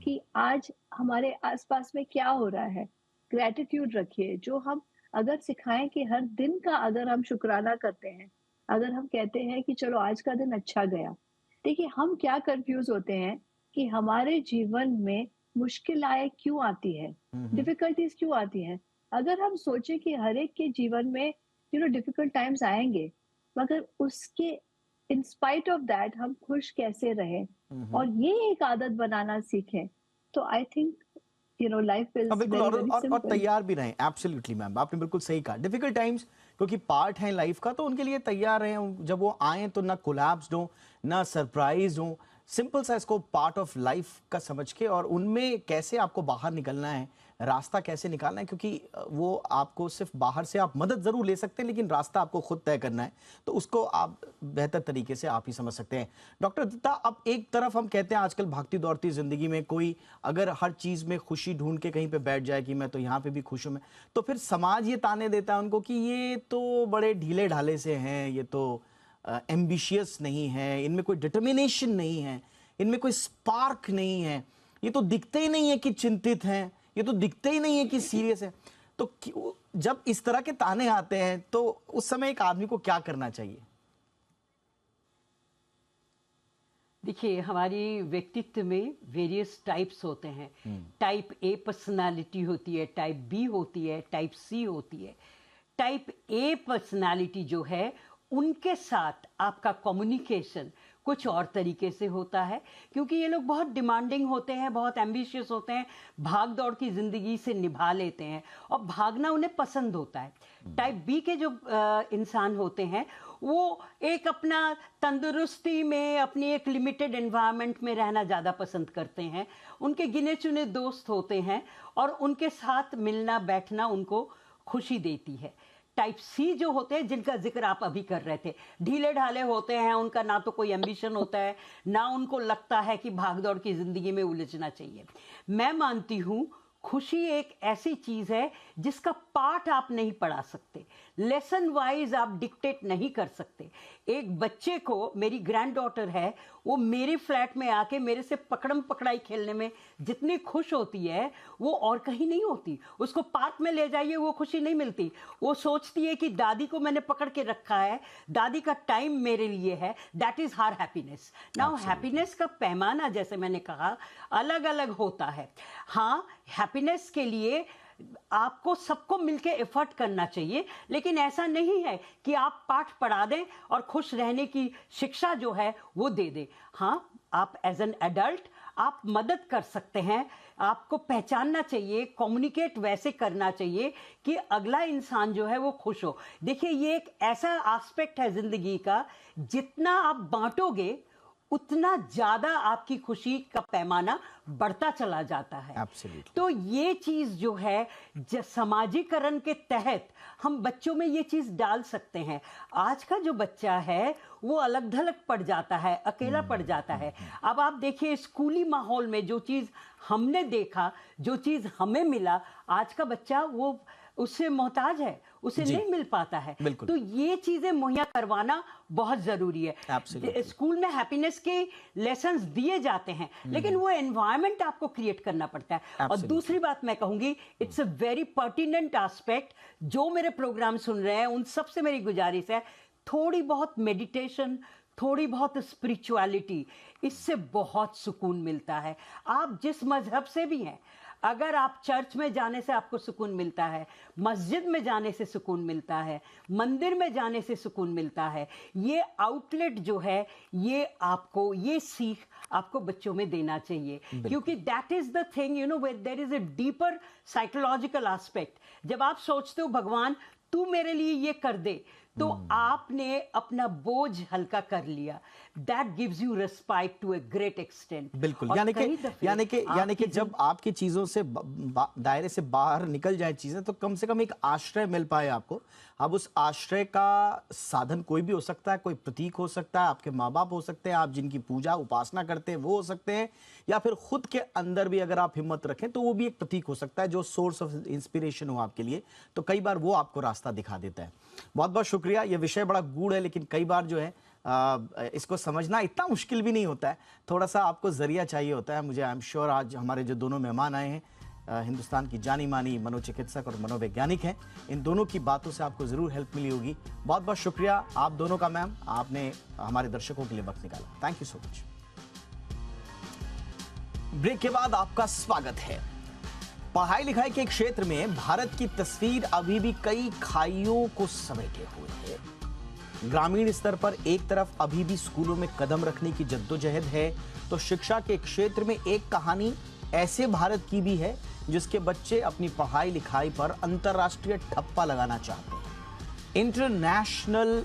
कि आज हमारे आस-पास में क्या हो रहा है, ग्रैटिट्यूड रखिए। जो हम अगर सिखाएँ कि हर दिन का अगर हम शुकराना करते हैं, अगर हम कहते हैं कि चलो आज का दिन अच्छा गया। देखिए हम क्या कन्फ्यूज़ होते हैं कि हमारे जीवन में मुश्किलें क्यों आती है, डिफिकल्टीज़ क्यों आती हैं? अगर हम सोचें कि हर एक के जीवन में डिफिकल्ट टाइम्स आएँगे, मगर उसके इन स्पाइट ऑफ दैट हम खुश कैसे रहें और ये एक आदत बनाना सीखें, तो आई थिंक लाइफ हाँ इज़ बिल्कुल, वेरी और वेरी और सिंपल। तैयार भी रहें। एब्सोल्युटली मैम, आपने बिल्कुल सही कहा। डिफिकल्ट टाइम्स क्योंकि पार्ट है लाइफ का, तो उनके लिए तैयार रहें। जब वो आए तो ना कोलैप्स हो, ना सरप्राइज हो, सिंपल सा इसको पार्ट ऑफ लाइफ का समझ के, और उनमें कैसे आपको बाहर निकलना है, रास्ता कैसे निकालना है, क्योंकि वो आपको सिर्फ बाहर से आप मदद जरूर ले सकते हैं, लेकिन रास्ता आपको खुद तय करना है। तो उसको आप बेहतर तरीके से आप ही समझ सकते हैं। डॉक्टर दत्ता, अब एक तरफ हम कहते हैं आजकल भागती दौड़ती जिंदगी में कोई अगर हर चीज में खुशी ढूंढ के कहीं पे बैठ जाए कि मैं तो यहाँ पे भी खुश हूं मैं, तो फिर समाज ये ताने देता है उनको कि ये तो बड़े ढीले ढाले से हैं, ये तो एम्बिशियस नहीं है, इनमें कोई डिटर्मिनेशन नहीं है, इनमें कोई स्पार्क नहीं है, ये तो दिखते ही नहीं है कि चिंतित हैं, ये तो दिखते ही नहीं है कि सीरियस है। तो जब इस तरह के ताने आते हैं तो उस समय एक आदमी को क्या करना चाहिए? देखिए हमारी व्यक्तित्व में वेरियस टाइप्स होते हैं। टाइप ए पर्सनालिटी होती है, टाइप बी होती है, टाइप सी होती है। टाइप ए पर्सनालिटी जो है उनके साथ आपका कम्युनिकेशन कुछ और तरीके से होता है, क्योंकि ये लोग बहुत डिमांडिंग होते हैं, बहुत एम्बिशियस होते हैं, भाग दौड़ की ज़िंदगी से निभा लेते हैं और भागना उन्हें पसंद होता है। टाइप बी के जो इंसान होते हैं वो एक अपना तंदुरुस्ती में अपनी एक लिमिटेड एनवायरनमेंट में रहना ज़्यादा पसंद करते हैं। उनके गिने चुने दोस्त होते हैं और उनके साथ मिलना बैठना उनको खुशी देती है। टाइप सी जो होते हैं, जिनका जिक्र आप अभी कर रहे थे, ढीले ढाले होते हैं, उनका ना तो कोई एम्बिशन होता है, ना उनको लगता है कि भागदौड़ की ज़िंदगी में उलझना चाहिए। मैं मानती हूँ खुशी एक ऐसी चीज है जिसका पाठ आप नहीं पढ़ा सकते, लेसन वाइज आप डिक्टेट नहीं कर सकते। एक बच्चे को, मेरी ग्रैंड डॉटर है, वो मेरे फ्लैट में आके मेरे से पकड़म पकड़ाई खेलने में जितनी खुश होती है वो और कहीं नहीं होती। उसको पार्क में ले जाइए, वो खुशी नहीं मिलती। वो सोचती है कि दादी को मैंने पकड़ के रखा है, दादी का टाइम मेरे लिए है, that is her happiness. Now happiness का पैमाना, जैसे मैंने कहा, अलग अलग होता है। हाँ, हैप्पीनेस के लिए आपको सबको मिलके एफर्ट करना चाहिए, लेकिन ऐसा नहीं है कि आप पाठ पढ़ा दें और खुश रहने की शिक्षा जो है वो दे दें। हाँ, आप एज एन एडल्ट आप मदद कर सकते हैं। आपको पहचानना चाहिए, कम्युनिकेट वैसे करना चाहिए कि अगला इंसान जो है वो खुश हो। देखिए, ये एक ऐसा एस्पेक्ट है जिंदगी का, जितना आप बांटोगे उतना ज्यादा आपकी खुशी का पैमाना बढ़ता चला जाता है। Absolutely. तो ये चीज जो है, समाजीकरण के तहत हम बच्चों में ये चीज डाल सकते हैं। आज का जो बच्चा है वो अलग थलग पड़ जाता है, अकेला पड़ जाता है। अब आप देखिए, स्कूली माहौल में जो चीज हमने देखा, जो चीज हमें मिला, आज का बच्चा वो उससे मोहताज है, उसे नहीं मिल पाता है। तो ये चीजें मुहैया करवाना बहुत जरूरी है। स्कूल में हैप्पीनेस के लेसन्स दिए जाते हैं, लेकिन वो एनवायरनमेंट आपको क्रिएट करना पड़ता है। और दूसरी बात मैं कहूंगी, it's a very pertinent aspect. जो मेरे प्रोग्राम सुन रहे हैं उन सबसे मेरी गुजारिश है, थोड़ी बहुत मेडिटेशन, थोड़ी बहुत स्पिरिचुअलिटी, इससे बहुत सुकून मिलता है। आप जिस मजहब से भी हैं, अगर आप चर्च में जाने से आपको सुकून मिलता है, मस्जिद में जाने से सुकून मिलता है, मंदिर में जाने से सुकून मिलता है, ये आउटलेट जो है, ये आपको, ये सीख आपको बच्चों में देना चाहिए। क्योंकि that is the thing, you know, where there is a deeper psychological aspect. जब आप सोचते हो भगवान तू मेरे लिए ये कर दे, तो आपने अपना बोझ हल्का कर लिया। That gives you respite to a great extent. बिल्कुल, यानी कि जब आपकी चीजों से दायरे से बाहर निकल जाए चीजें, तो कम से कम एक आश्रय मिल पाए आपको। अब उस आश्रय का साधन कोई भी हो सकता है, कोई प्रतीक हो सकता है, आपके माँ बाप हो सकते हैं, आप जिनकी पूजा उपासना करते हैं वो हो सकते हैं, या फिर खुद के अंदर भी अगर आप हिम्मत रखें तो वो भी एक प्रतीक हो सकता है जो सोर्स ऑफ इंस्पिरेशन हो आपके लिए। तो कई बार वो आपको रास्ता दिखा देता है। बहुत बहुत शुक्रिया। ये विषय बड़ा गूढ़ है, लेकिन कई बार जो है इसको समझना इतना मुश्किल भी नहीं होता है, थोड़ा सा आपको जरिया चाहिए होता है। मुझे आई एम श्योर आज हमारे जो दोनों मेहमान आए हैं, हिंदुस्तान की जानी मानी मनोचिकित्सक और मनोवैज्ञानिक हैं, इन दोनों की बातों से आपको जरूर हेल्प मिली होगी। बहुत बहुत शुक्रिया आप दोनों का मैम, आपने हमारे दर्शकों के लिए वक्त निकाला। Thank you so much. Break के बाद आपका स्वागत है। पढ़ाई लिखाई के क्षेत्र में भारत की तस्वीर अभी भी कई खाइयों को समेटे हुए है। ग्रामीण स्तर पर एक तरफ अभी भी स्कूलों में कदम रखने की जद्दोजहद है, तो शिक्षा के क्षेत्र में एक कहानी ऐसे भारत की भी है जिसके बच्चे अपनी पढ़ाई लिखाई पर अंतर्राष्ट्रीय ठप्पा लगाना चाहते हैं, इंटरनेशनल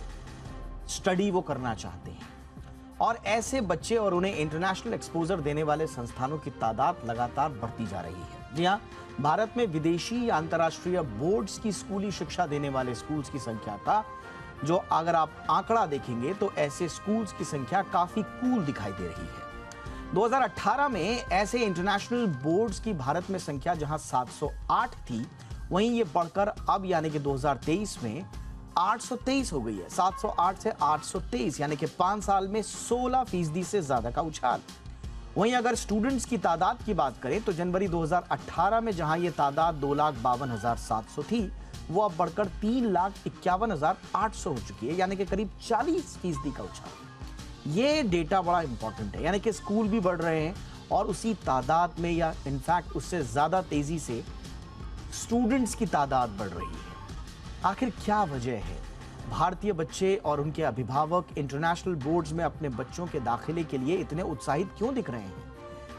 स्टडी वो करना चाहते हैं। और ऐसे बच्चे और उन्हें इंटरनेशनल एक्सपोजर देने वाले संस्थानों की तादाद लगातार बढ़ती जा रही है। जी हाँ, भारत में विदेशी या अंतर्राष्ट्रीय बोर्ड्स की स्कूली शिक्षा देने वाले स्कूल्स की संख्या का जो अगर आप आंकड़ा देखेंगे तो ऐसे स्कूल्स की संख्या काफी कूल दिखाई दे रही है। 2018 में ऐसे इंटरनेशनल बोर्ड्स की भारत में संख्या जहां 708 थी, वहीं ये बढ़कर अब यानी कि 2023 में 823 हो गई है। 708 से 823 यानी कि 5 साल में 16% से ज्यादा का उछाल। वहीं अगर स्टूडेंट्स की तादाद की बात करें तो जनवरी 2018 में जहां ये तादाद 2,52,700 थी, वो अब बढ़कर 3,51,800 हो चुकी है, यानी कि करीब 40% का उछाल। ये डेटा बड़ा इंपॉर्टेंट है, यानी कि स्कूल भी बढ़ रहे हैं और उसी तादाद में या इनफैक्ट उससे ज्यादा तेजी से स्टूडेंट्स की तादाद बढ़ रही है। आखिर क्या वजह है? भारतीय बच्चे और उनके अभिभावक इंटरनेशनल बोर्ड्स में अपने बच्चों के दाखिले के लिए इतने उत्साहित क्यों दिख रहे हैं?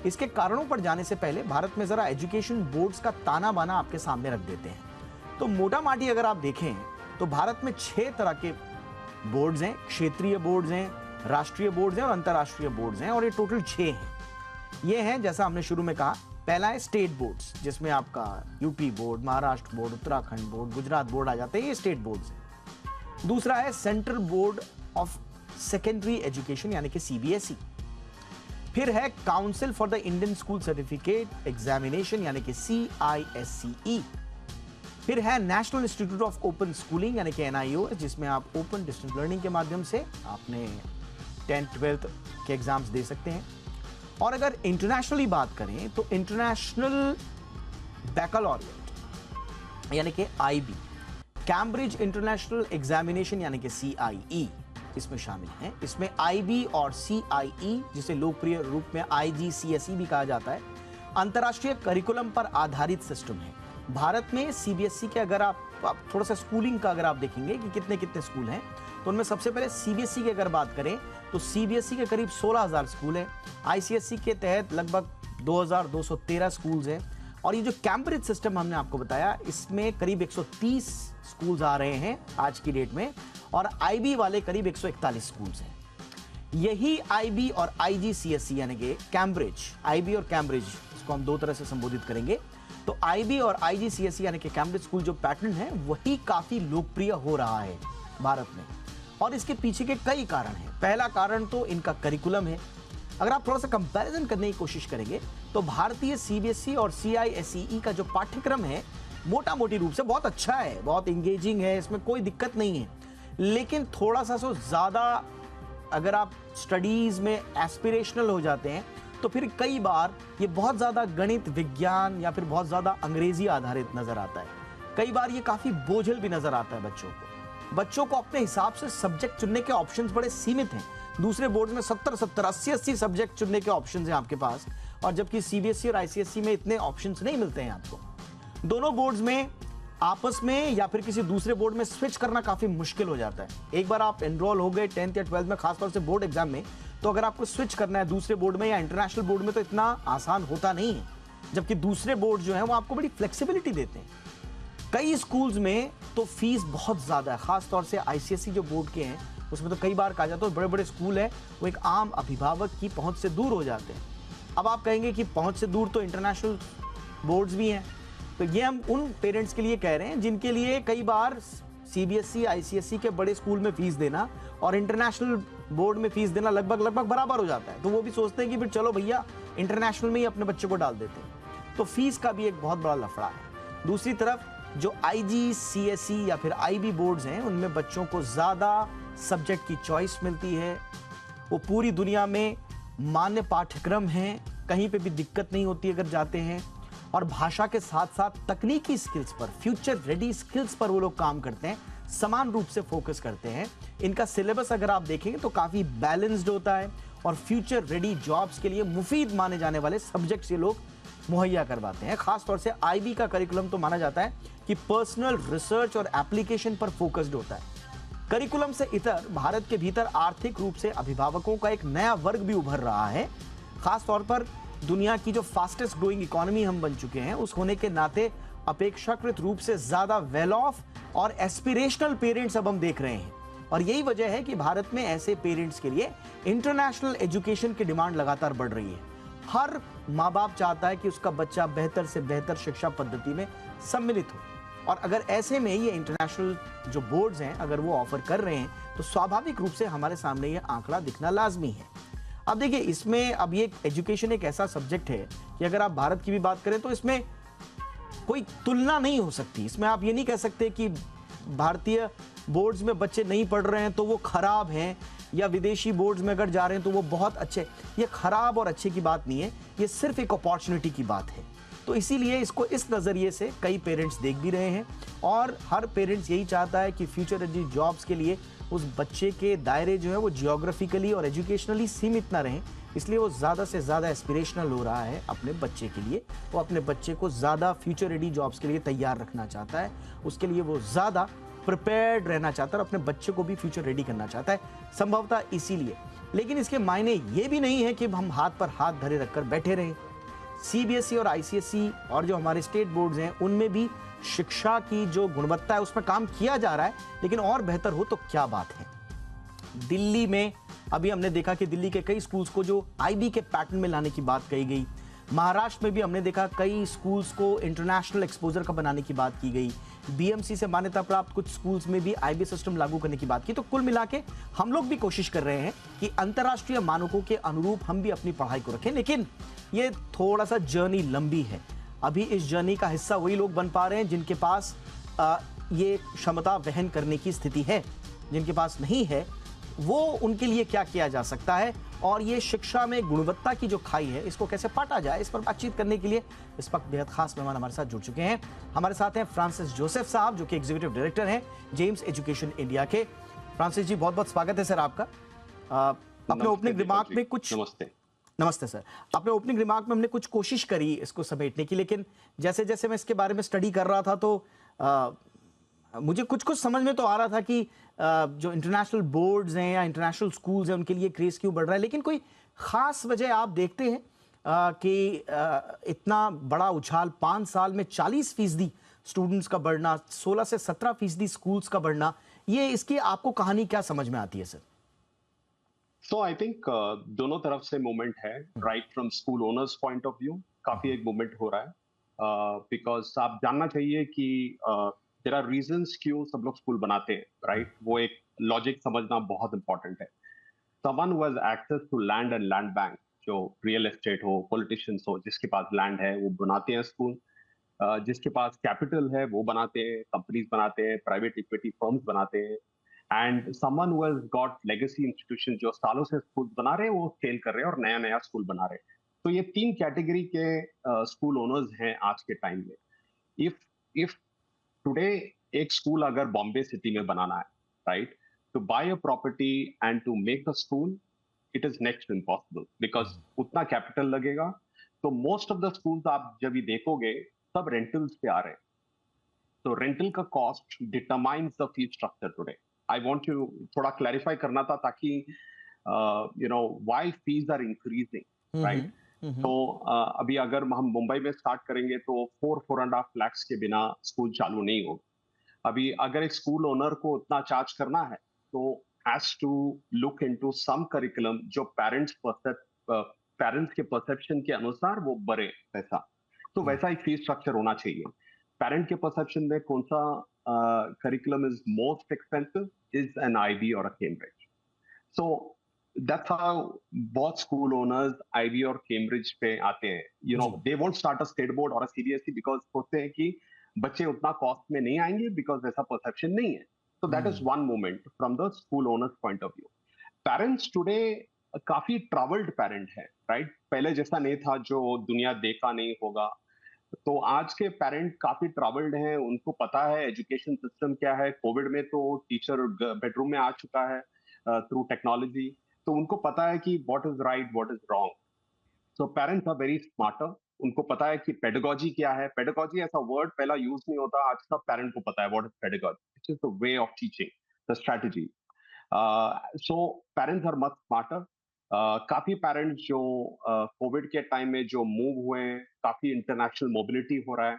इसके कारणों पर जाने से पहले भारत में जरा एजुकेशन बोर्ड्स का ताना बाना आपके सामने रख देते हैं। तो मोटा माटी अगर आप देखें तो भारत में 6 तरह के बोर्ड्स हैं। क्षेत्रीय बोर्ड्स हैं, राष्ट्रीय बोर्ड्स हैं और अंतर्राष्ट्रीय बोर्ड्स हैं, और ये टोटल 6 हैं। ये हैं, जैसा हमने शुरू में कहा, पहला है स्टेट बोर्ड्स, जिसमें आपका UP board, Maharashtra board, Uttarakhand board, Gujarat board आ जाते हैं, ये स्टेट बोर्ड्स हैं। दूसरा है Central Board of Secondary Education यानी कि CBSE। फिर है Council for the Indian School Certificate Examination यानी कि CISCE। फिर है National Institute of Open Schooling यानी कि NIOS, जिसमें आप ओपन डिस्टेंस लर्निंग के माध्यम से अपने 10th 12th के एग्जाम्स दे सकते हैं। और अगर इंटरनेशनली बात करें तो इंटरनेशनल बैकलॉरिएट यानी कि IB, कैम्ब्रिज इंटरनेशनल एग्जामिनेशन यानी कि CIE इसमें शामिल हैं। इसमें IB और CIE, जिसे लोकप्रिय रूप में IGCSE भी कहा जाता है, अंतर्राष्ट्रीय करिकुलम पर आधारित सिस्टम है। भारत में CBSE के अगर आप थोड़ा सा स्कूलिंग का अगर आप देखेंगे कि कितने कितने स्कूल हैं, तो उनमें सबसे पहले CBSE की अगर बात करें तो CBSE के करीब 16,000 स्कूल हैं। ICSE के तहत लगभग 2,213 स्कूल्स हैं। और ये जो कैम्ब्रिज सिस्टम हमने आपको बताया, इसमें करीब 130 स्कूल्स आ रहे हैं आज की डेट में, और IB वाले करीब 141 स्कूल्स हैं। यही IB और IGCSE यानी कि कैम्ब्रिज, IB और कैम्ब्रिज, इसको हम दो तरह से संबोधित करेंगे। तो IB और IGCSE यानी कि कैम्ब्रिज स्कूल जो पैटर्न है वही काफी लोकप्रिय हो रहा है भारत में, और इसके पीछे के कई कारण हैं। पहला कारण तो इनका करिकुलम है। अगर आप थोड़ा सा कंपैरिजन करने की कोशिश करेंगे तो भारतीय CBSE और CISCE का जो पाठ्यक्रम है मोटा मोटी रूप से बहुत अच्छा है, बहुत इंगेजिंग है, इसमें कोई दिक्कत नहीं है। लेकिन थोड़ा सा ज्यादा अगर आप स्टडीज में एस्पिरेशनल हो जाते हैं तो फिर कई बार ये बहुत ज्यादा गणित, विज्ञान या फिर बहुत ज्यादा अंग्रेजी आधारित नजर आता है। कई बार ये काफी बोझिल भी नजर आता है बच्चों को अपने हिसाब से सब्जेक्ट चुनने के ऑप्शंस बड़े सीमित हैं। दूसरे बोर्ड में 70, 80 सब्जेक्ट चुनने के ऑप्शंस हैं आपके पास, और जबकि CBSE और ICSE में इतने ऑप्शंस नहीं मिलते हैं आपको। दोनों बोर्ड्स में आपस में या फिर किसी दूसरे बोर्ड में स्विच करना काफी मुश्किल हो जाता है। एक बार आप एनरोल हो गए 10th या 12th में, खासतौर से बोर्ड एग्जाम में, तो अगर आपको स्विच करना है दूसरे बोर्ड में या इंटरनेशनल बोर्ड में तो इतना आसान होता नहीं है। जबकि दूसरे बोर्ड जो है वो आपको बड़ी फ्लेक्सिबिलिटी देते हैं। कई स्कूल्स में तो फीस बहुत ज्यादा है, खासतौर से ICSE जो बोर्ड के हैं उसमें तो कई बार कहा जाता है बड़े बड़े स्कूल है वो एक आम अभिभावक की पहुंच से दूर हो जाते हैं। अब आप कहेंगे कि पहुंच से दूर तो इंटरनेशनल बोर्ड्स भी हैं, तो ये हम उन पेरेंट्स के लिए कह रहे हैं जिनके लिए कई बार CBSE ICSE के बड़े स्कूल में फीस देना और इंटरनेशनल बोर्ड में फीस देना लगभग बराबर हो जाता है। तो वो भी सोचते हैं कि फिर चलो भैया इंटरनेशनल में ही अपने बच्चे को डाल देते हैं। तो फीस का भी एक बहुत बड़ा लफड़ा है। दूसरी तरफ जो IGCSE या फिर IB बोर्ड्स हैं उनमें बच्चों को ज्यादा सब्जेक्ट की चॉइस मिलती है। वो पूरी दुनिया में मान्य पाठ्यक्रम हैं, कहीं पे भी दिक्कत नहीं होती अगर जाते हैं। और भाषा के साथ साथ तकनीकी स्किल्स पर, फ्यूचर रेडी स्किल्स पर वो लोग काम करते हैं, समान रूप से फोकस करते हैं। इनका सिलेबस अगर आप देखेंगे तो काफी बैलेंस्ड होता है और फ्यूचर रेडी जॉब्स के लिए मुफीद माने जाने वाले सब्जेक्ट्स ये लोग मुहैया करवाते हैं। खासतौर से IB का करिकुलम तो माना जाता है कि पर्सनल रिसर्च और एप्लीकेशन पर फोकस्ड होता है। करिकुलम से इतर भारत के भीतर आर्थिक रूप से अभिभावकों का एक नया वर्ग भी उभर रहा है। खासतौर पर दुनिया की जो फास्टेस्ट ग्रोइंग इकोनॉमी हम बन चुके हैं उस होने के नाते अपेक्षाकृत रूप से ज्यादा वेल ऑफ और एस्पिरेशनल पेरेंट्स अब हम देख रहे हैं। और यही वजह है कि भारत में ऐसे पेरेंट्स के लिए इंटरनेशनल एजुकेशन की डिमांड लगातार बढ़ रही है। हर माँ बाप चाहता है कि उसका बच्चा बेहतर से बेहतर शिक्षा पद्धति में सम्मिलित हो, और अगर ऐसे में ये इंटरनेशनल जो बोर्ड्स हैं अगर वो ऑफर कर रहे हैं तो स्वाभाविक रूप से हमारे सामने ये आंकड़ा दिखना लाजमी है। अब देखिए, इसमें अब ये एजुकेशन एक ऐसा सब्जेक्ट है कि अगर आप भारत की भी बात करें तो इसमें कोई तुलना नहीं हो सकती। इसमें आप ये नहीं कह सकते कि भारतीय बोर्ड्स में बच्चे नहीं पढ़ रहे हैं तो वो खराब हैं, या विदेशी बोर्ड्स में अगर जा रहे हैं तो वो बहुत अच्छे। ये खराब और अच्छे की बात नहीं है, ये सिर्फ एक अपॉर्चुनिटी की बात है। तो इसीलिए इसको इस नज़रिए से कई पेरेंट्स देख भी रहे हैं, और हर पेरेंट्स यही चाहता है कि फ्यूचर रेडी जॉब्स के लिए उस बच्चे के दायरे जो है वो जियोग्राफिकली और एजुकेशनली सीमित ना रहें। इसलिए वो ज़्यादा से ज़्यादा एस्पिरेशनल हो रहा है अपने बच्चे के लिए। वो अपने बच्चे को ज़्यादा फ्यूचर रेडी जॉब्स के लिए तैयार रखना चाहता है, उसके लिए वो ज़्यादा प्रिपेयर्ड रहना चाहता है और अपने बच्चे को भी फ्यूचर रेडी करना चाहता है, संभवतः इसीलिए। लेकिन इसके मायने ये भी नहीं है कि हम हाथ पर हाथ धरे रखकर बैठे रहें। CBSE और ICSE और जो हमारे स्टेट बोर्ड्स हैं उनमें भी शिक्षा की जो गुणवत्ता है उसमें काम किया जा रहा है, लेकिन और बेहतर हो तो क्या बात है। दिल्ली में अभी हमने देखा कि दिल्ली के कई स्कूल्स को जो IB के पैटर्न में लाने की बात कही गई। महाराष्ट्र में भी हमने देखा कई स्कूल्स को इंटरनेशनल एक्सपोजर का बनाने की बात की गई। बीएमसी से मान्यता प्राप्त कुछ स्कूल्स में भी आईबी सिस्टम लागू करने की बात की। तो कुल मिला के हम लोग भी कोशिश कर रहे हैं कि अंतर्राष्ट्रीय मानकों के अनुरूप हम भी अपनी पढ़ाई को रखें, लेकिन ये थोड़ा सा जर्नी लंबी है। अभी इस जर्नी का हिस्सा वही लोग बन पा रहे हैं जिनके पास ये क्षमता वहन करने की स्थिति है। जिनके पास नहीं है वो उनके लिए क्या किया जा सकता है, और ये शिक्षा में गुणवत्ता की जो खाई है इसको कैसे पाटा जाए, इस पर बातचीत करने के लिए इस वक्त बेहद खास मेहमान हमारे साथ जुड़ चुके हैं। हमारे साथ हैं फ्रांसिस जोसेफ साहब, जो कि एग्जीक्यूटिव डायरेक्टर हैं जेम्स एजुकेशन इंडिया के। फ्रांसिस जी, बहुत बहुत स्वागत है सर आपका। अपने ओपनिंग रिमार्क में कुछ नमस्ते सर। अपने ओपनिंग रिमार्क में हमने कुछ कोशिश करी इसको समेटने की, लेकिन जैसे जैसे मैं इसके बारे में स्टडी कर रहा था तो मुझे कुछ कुछ समझ में तो आ रहा था कि जो इंटरनेशनल बोर्ड्स हैं या इंटरनेशनल स्कूल्स हैं उनके लिए क्रेज क्यों बढ़ रहा है, लेकिन कोई खास वजह आप देखते हैं कि इतना बड़ा उछाल 5 साल में 40% स्टूडेंट्स का बढ़ना, 16 से 17% स्कूल्स का बढ़ना, ये इसकी आपको कहानी क्या समझ में आती है सर? सो आई थिंक दोनों तरफ से मूवमेंट है। Right from school owners point of view काफी एक मूवमेंट हो रहा है, बिकॉज आप जानना चाहिए कि देयर आर रीजंस क्यों सब लोग स्कूल बनाते हैं। राइट, वो एक लॉजिक समझना बहुत इंपॉर्टेंट है। Someone who has access to land and land bank, जो रियल एस्टेट हो, पॉलिटिशियंस हो, जिसके पास लैंड है वो बनाते हैं स्कूल। जिसके पास कैपिटल है वो बनाते हैं, कंपनीज बनाते हैं, प्राइवेट इक्विटी फर्म्स बनाते हैं। And someone who has got legacy institution, जो सालों से स्कूल बना रहे हैं, वो स्केल कर रहे हैं और नया नया स्कूल बना रहे हैं। तो ये 3 कैटेगरी के स्कूल ओनर्स हैं आज के टाइम में। इफ टुडे एक स्कूल अगर बॉम्बे सिटी में बनाना है, right, to buy a property and to make a school, it is next impossible, because उतना कैपिटल लगेगा। तो मोस्ट ऑफ द स्कूल्स आप जब भी देखोगे सब रेंटल्स पे आ रहे हैं। तो रेंटल का cost determines the fee structure today. I want to थोड़ा क्लैरिफाई करना था ताकि why fees are increasing, right. तो अभी अगर हम मुंबई में स्टार्ट करेंगे तो 4.5 लाख के बिना स्कूल चालू नहीं होगा। अभी अगर एक स्कूल ओनर को उतना चार्ज करना है तो has to look into some curriculum जो पेरेंट्स के परसेप्शन के अनुसार वो बढ़े पैसा। तो वैसा एक फी स्ट्रक्चर होना चाहिए। पेरेंट के परसेप्शन में कौन सा curriculum is most expensive, is an IB और अ कैम्ब्रिज। सो दैट्स हाउ बहुत स्कूल ओनर्स आईबी और कैम्ब्रिज पे आते हैं। You know, they won't start a state board और अ सीबीएसई बिकॉज सोचते हैं कि बच्चे उतना कॉस्ट में नहीं आएंगे, बिकॉज ऐसा परसेप्शन नहीं है। So that is one moment from the school owner's point of view. Parents today काफी ट्रैवल्ड पेरेंट है, राइट। पहले जैसा नहीं था जो दुनिया देखा नहीं होगा। तो आज के पेरेंट काफी ट्रैवल्ड हैं, उनको पता है एजुकेशन सिस्टम क्या है। कोविड में तो टीचर बेडरूम में आ चुका है थ्रू टेक्नोलॉजी, तो उनको पता है कि what is right, what is wrong. So parents are very smarter. उनको पता है कि पेडागॉजी क्या है। पेडागॉजी ऐसा वर्ड पहला यूज नहीं होता, आज सब पेरेंट को पता है what is pedagogy, which is the way of teaching, the strategy. So parents are much smarter. काफी पेरेंट्स जो कोविड के टाइम में जो मूव हुए हैं, काफी इंटरनेशनल मोबिलिटी हो रहा है,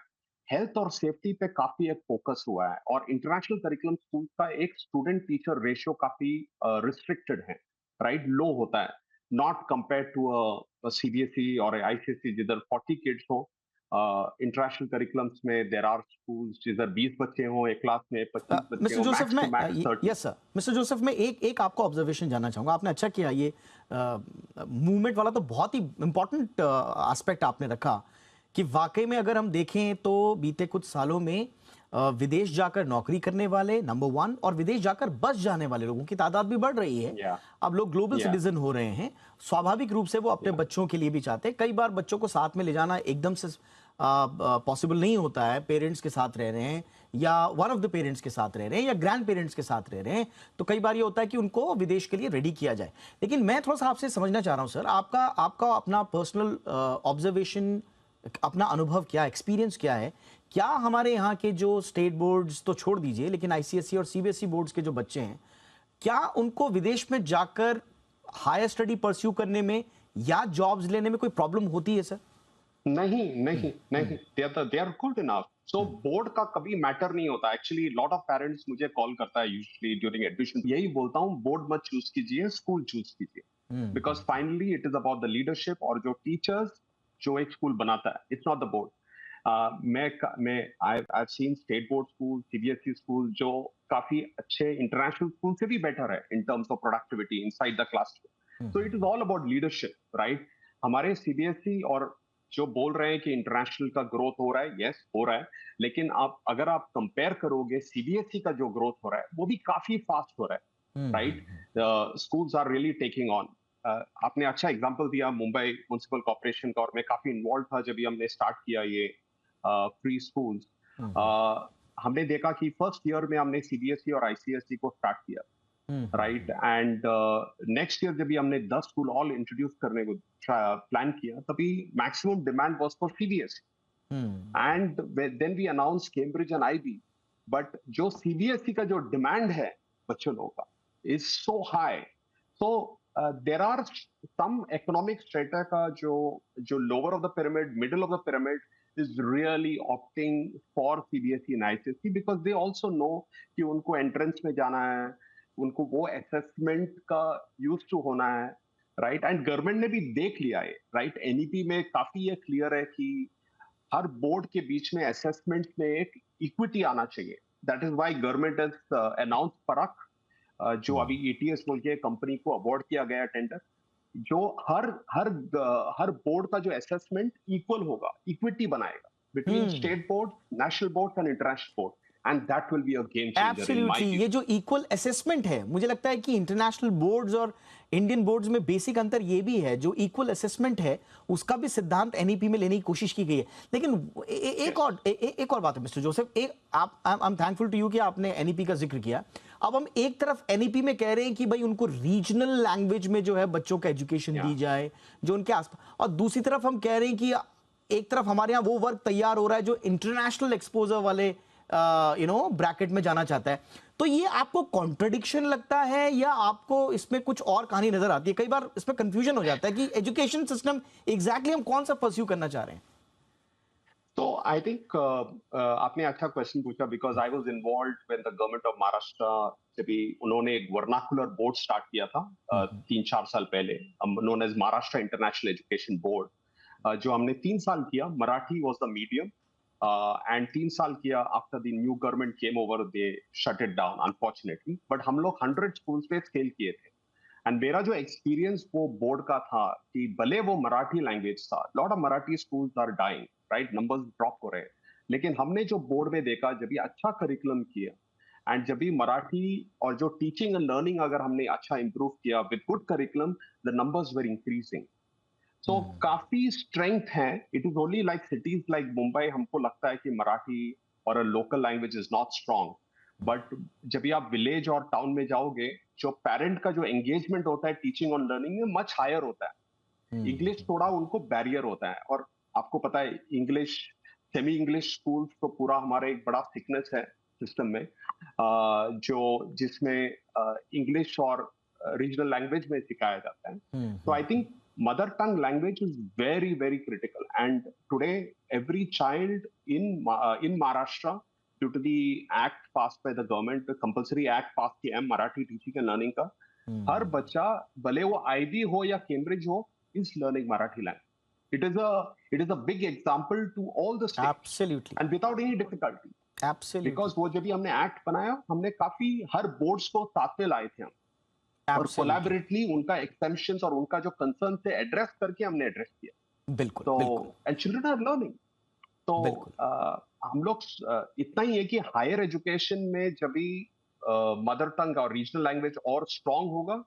हेल्थ और सेफ्टी पे काफी एक फोकस हुआ है। और इंटरनेशनल करिकुलम स्कूल का एक स्टूडेंट टीचर रेशियो काफी रिस्ट्रिक्टेड है, राइट, लो होता है, not compare to a CBSE or a ICSE जिधर 40 किड्स हो। इंटरनेशनल करिकुलम्स में देयर आर स्कूल्स जिधर 20 बच्चे हो एक क्लास में, 25 बच्चे मिस्टर हो, Joseph, max to max 30। Yes sir, mister Joseph, मैं एक आपको ऑब्जर्वेशन जानना चाहूंगा। आपने अच्छा किया, ये मूवमेंट वाला तो बहुत ही इंपॉर्टेंट एस्पेक्ट आपने रखा कि वाकई में अगर हम देखें तो बीते कुछ सालों में विदेश जाकर नौकरी करने वाले नंबर 1 और विदेश जाकर बस जाने वाले लोगों की तादाद भी बढ़ रही है। अब लोग ग्लोबल सिटीजन हो रहे हैं। स्वाभाविक रूप से वो अपने बच्चों के लिए भी चाहते हैं। कई बार बच्चों को साथ में ले जाना एकदम से पॉसिबल नहीं होता है। पेरेंट्स के साथ रह रहे हैं या वन ऑफ द पेरेंट्स के साथ रह रहे हैं या ग्रैंड पेरेंट्स के साथ रह रहे हैं, तो कई बार ये होता है कि उनको विदेश के लिए रेडी किया जाए। लेकिन मैं थोड़ा सा आपसे समझना चाह रहा हूं सर, आपका अपना पर्सनल ऑब्जर्वेशन, अपना अनुभव क्या, एक्सपीरियंस क्या है? क्या हमारे यहाँ के जो स्टेट बोर्ड्स तो छोड़ दीजिए, लेकिन आईसीएसई और सीबीएसई बोर्ड्स के जो बच्चे हैं, क्या उनको विदेश में जाकर हायर स्टडी परस्यू करने में या जॉब्स लेने में कोई प्रॉब्लम होती है सर? नहीं नहीं नहीं, they are good enough. So board का कभी मैटर नहीं होता। एक्चुअली लॉट ऑफ पेरेंट्स मुझे कॉल करता है यूजुअली ड्यूरिंग एडमिशन, यही बोलता हूँ, बोर्ड मत चूज कीजिए, स्कूल चूज कीजिए, because finally it is about the leadership और जो टीचर्स जो एक स्कूल बनाता है, इट्स नॉट द बोर्ड। मैं I seen state board school, CBSE school जो काफी अच्छे इंटरनेशनल स्कूल से भी बेटर है in terms of productivity inside the classroom. So it is all about leadership, right? हमारे सीबीएसई और जो बोल रहे हैं कि इंटरनेशनल का ग्रोथ हो रहा है, यस हो रहा है, लेकिन अगर आप कंपेयर करोगे सीबीएसई का जो ग्रोथ हो रहा है वो भी काफी फास्ट हो रहा है, right? Schools are really taking on. आपने अच्छा एग्जांपल दिया मुंबई म्युनिसिपल कॉर्पोरेशन का, और मैं काफी इन्वॉल्व था जब भी हमने स्टार्ट किया ये फ्री स्कूल्स. हमने देखा कि फर्स्ट ईयर में हमने सीबीएसई और आईसीएसई को स्टार्ट किया, राइट? एंड नेक्स्ट ईयर जब भी हमने 10 स्कूल ऑल इंट्रोड्यूस करने को प्लान किया, तभी maximum demand was for CBSE. And then we announce Cambridge and IB. But जो सीबीएसई का जो डिमांड है बच्चों लोगों का is so high. So there are some economic strata का जो lower of the pyramid, middle of the pyramid is really opting for CBSE and ICSE because they also know कि उनको एंट्रेंस में जाना है, उनको वो असेसमेंट का यूज टू होना है, राइट? एंड गवर्नमेंट ने भी देख लिया है, राइट? एनईपी में काफी ये क्लियर है कि हर बोर्ड के बीच में असेसमेंट में एक इक्विटी आना चाहिए. That is why government has announce परख, जो अभी ईटीएस बोल के कंपनी को अवार्ड किया गया टेंडर, जो हर बोर्ड का जो असेसमेंट इक्वल होगा, इक्विटी बनाएगा between state board, national board and international board. And that will be a game changer in my view. ये जो इक्वल असेसमेंट है, मुझे लगता है कि इंटरनेशनल बोर्ड्स और इंडियन बोर्ड्स में बेसिक अंतर ये भी है. जो इक्वल असेसमेंट है उसका भी सिद्धांत एनईपी में लेने की कोशिश की गई है. लेकिन एक और बात है mister Joseph, I am thankful to you कि आपने एनईपी का जिक्र किया. अब हम एक तरफ एनईपी में कह रहे हैं कि भाई उनको रीजनल लैंग्वेज में जो है बच्चों को एजुकेशन दी जाए जो उनके आसपास, और दूसरी तरफ हम कह रहे हैं कि एक तरफ हमारे यहाँ वो वर्ग तैयार हो रहा है जो इंटरनेशनल एक्सपोजर वाले ब्रैकेट में जाना चाहता है. तो ये आपको कॉन्ट्रडिक्शन लगता है या आपको इसमें कुछ और कहानी नजर आती है? कई बार इसमें कंफ्यूजन हो जाता है कि एजुकेशन सिस्टम एग्जैक्टली हम कौन सा परस्यू करना चाह रहे हैं. तो आई थिंक आपने अच्छा क्वेश्चन पूछा, because I was involved when the government of Maharashtra, जब भी उन्होंने एक वर्नाकुलर बोर्ड स्टार्ट किया था 3-4 साल पहले, known as Maharashtra international education board, जो हमने 3 साल किया. Marathi was the medium, and 3 साल किया. After the new government came over, they shut it down unfortunately. But हम लोग 100 स्कूल्स पे स्केल किए थे. एंड मेरा जो एक्सपीरियंस वो बोर्ड का था कि भले वो मराठी लैंग्वेज था, lot of Marathi schools are dying, right? Numbers drop हो रहे हैं. लेकिन हमने जो बोर्ड में देखा, जब भी अच्छा करिकुलम किया एंड जब भी मराठी और जो टीचिंग एंड लर्निंग अगर हमने अच्छा इंप्रूव किया with good curriculum, the numbers were increasing. So काफी स्ट्रेंथ है. It is only like cities like Mumbai, हमको लगता है कि मराठी और a local language is not strong. But जब भी आप विलेज और टाउन में जाओगे, जो पेरेंट का जो एंगेजमेंट होता है टीचिंग और लर्निंग में मच हायर होता है. इंग्लिश थोड़ा उनको बैरियर होता है, और आपको पता है इंग्लिश, सेमी इंग्लिश स्कूल्स तो पूरा हमारा एक बड़ा थिकनेस है सिस्टम में, जिसमें इंग्लिश और रीजनल लैंग्वेज में सिखाया जाता है. तो I think mother tongue language is very very critical. And today every child in Maharashtra, due to the act passed by the government, the compulsory act passed किया है मराठी टीचिंग एंड लर्निंग का, हर बच्चा भले वो आईबी हो या कैम्ब्रिज हो, is learning Marathi language. It is a big example to all the states. Absolutely. And without any difficulty. Absolutely. Because वो जब भी हमने एक्ट बनाया, हमने काफी हर बोर्ड्स को साथ में लाए थे हम. और कोलैबोरेटली उनका एक्सटेंशंस और उनका जो कंसर्न से एड्रेस करके हमने एड्रेस किया. बिल्कुल. तो बिल्कुल. And children are learning. तो हम लोग इतना ही है कि हायर एजुकेशन में जब भी मदर टंग और रीजनल लैंग्वेज और स्ट्रांग होगा,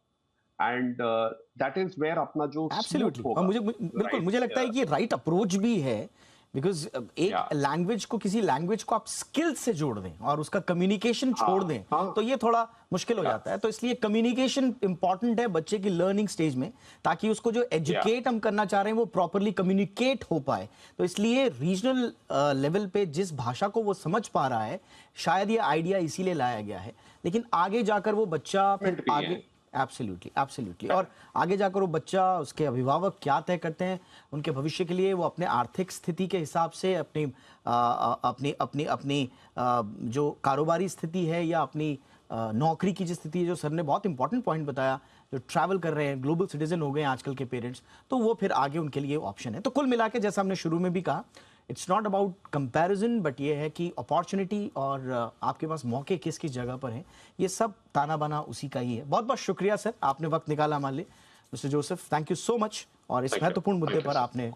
एंड दैट इज वेयर अपना जो एब्सोल्युटली, और मुझे बिल्कुल मुझे लगता है कि ये राइट अप्रोच भी है. बिकॉज एक लैंग्वेज को, किसी लैंग्वेज को आप स्किल से जोड़ दें और उसका कम्युनिकेशन छोड़ दें, तो ये थोड़ा मुश्किल हो जाता है. तो इसलिए कम्युनिकेशन इंपॉर्टेंट है बच्चे की लर्निंग स्टेज में, ताकि उसको जो एजुकेट हम करना चाह रहे हैं वो प्रॉपरली कम्युनिकेट हो पाए. तो इसलिए रीजनल लेवल पे जिस भाषा को वो समझ पा रहा है, शायद ये आइडिया इसीलिए लाया गया है. लेकिन आगे जाकर वो बच्चा फिर आगे एब्सोल्युटली एब्सोल्युटली और आगे जाकर वो बच्चा, उसके अभिभावक क्या तय करते हैं उनके भविष्य के लिए, वो अपने आर्थिक स्थिति के हिसाब से अपनी अपनी अपनी अपनी जो कारोबारी स्थिति है या अपनी नौकरी की जो स्थिति है, जो सर ने बहुत इंपॉर्टेंट पॉइंट बताया, जो ट्रैवल कर रहे हैं, ग्लोबल सिटीजन हो गए आजकल के पेरेंट्स, तो वो फिर आगे उनके लिए ऑप्शन है. तो कुल मिला के जैसा हमने शुरू में भी कहा, it's not about comparison, but ये है कि अपॉर्चुनिटी और आपके पास मौके किस किस जगह पर हैं, ये सब ताना बाना उसी का ही है। बहुत बहुत शुक्रिया सर, आपने वक्त निकाला हमारे लिए। Mister Joseph, thank you so much, और इस महत्वपूर्ण मुद्दे पर आपने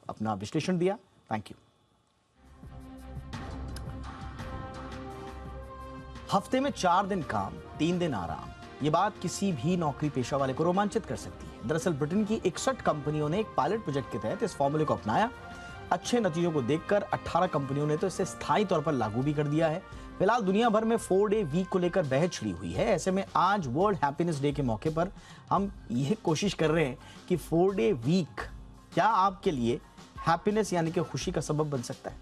अपना विश्लेषण दिया। Thank you. हफ्ते में 4 दिन काम, 3 दिन आराम, ये बात किसी भी नौकरी पेशा वाले को रोमांचित कर सकती है। दरअसल ब्रिटेन की 61 कंपनियों ने एक पायलट प्रोजेक्ट के तहत इस फॉर्मूले को अपनाया। अच्छे नतीजों को देखकर 18 कंपनियों ने तो इसे स्थायी तौर पर लागू भी कर दिया है। फिलहाल दुनिया भर में 4 डे वीक को लेकर बहस छिड़ी हुई है। ऐसे में आज वर्ल्ड हैप्पीनेस डे के मौके पर हम ये कोशिश कर रहे हैं कि 4 डे वीक क्या आपके लिए हैप्पीनेस यानी कि खुशी का सबब बन सकता है।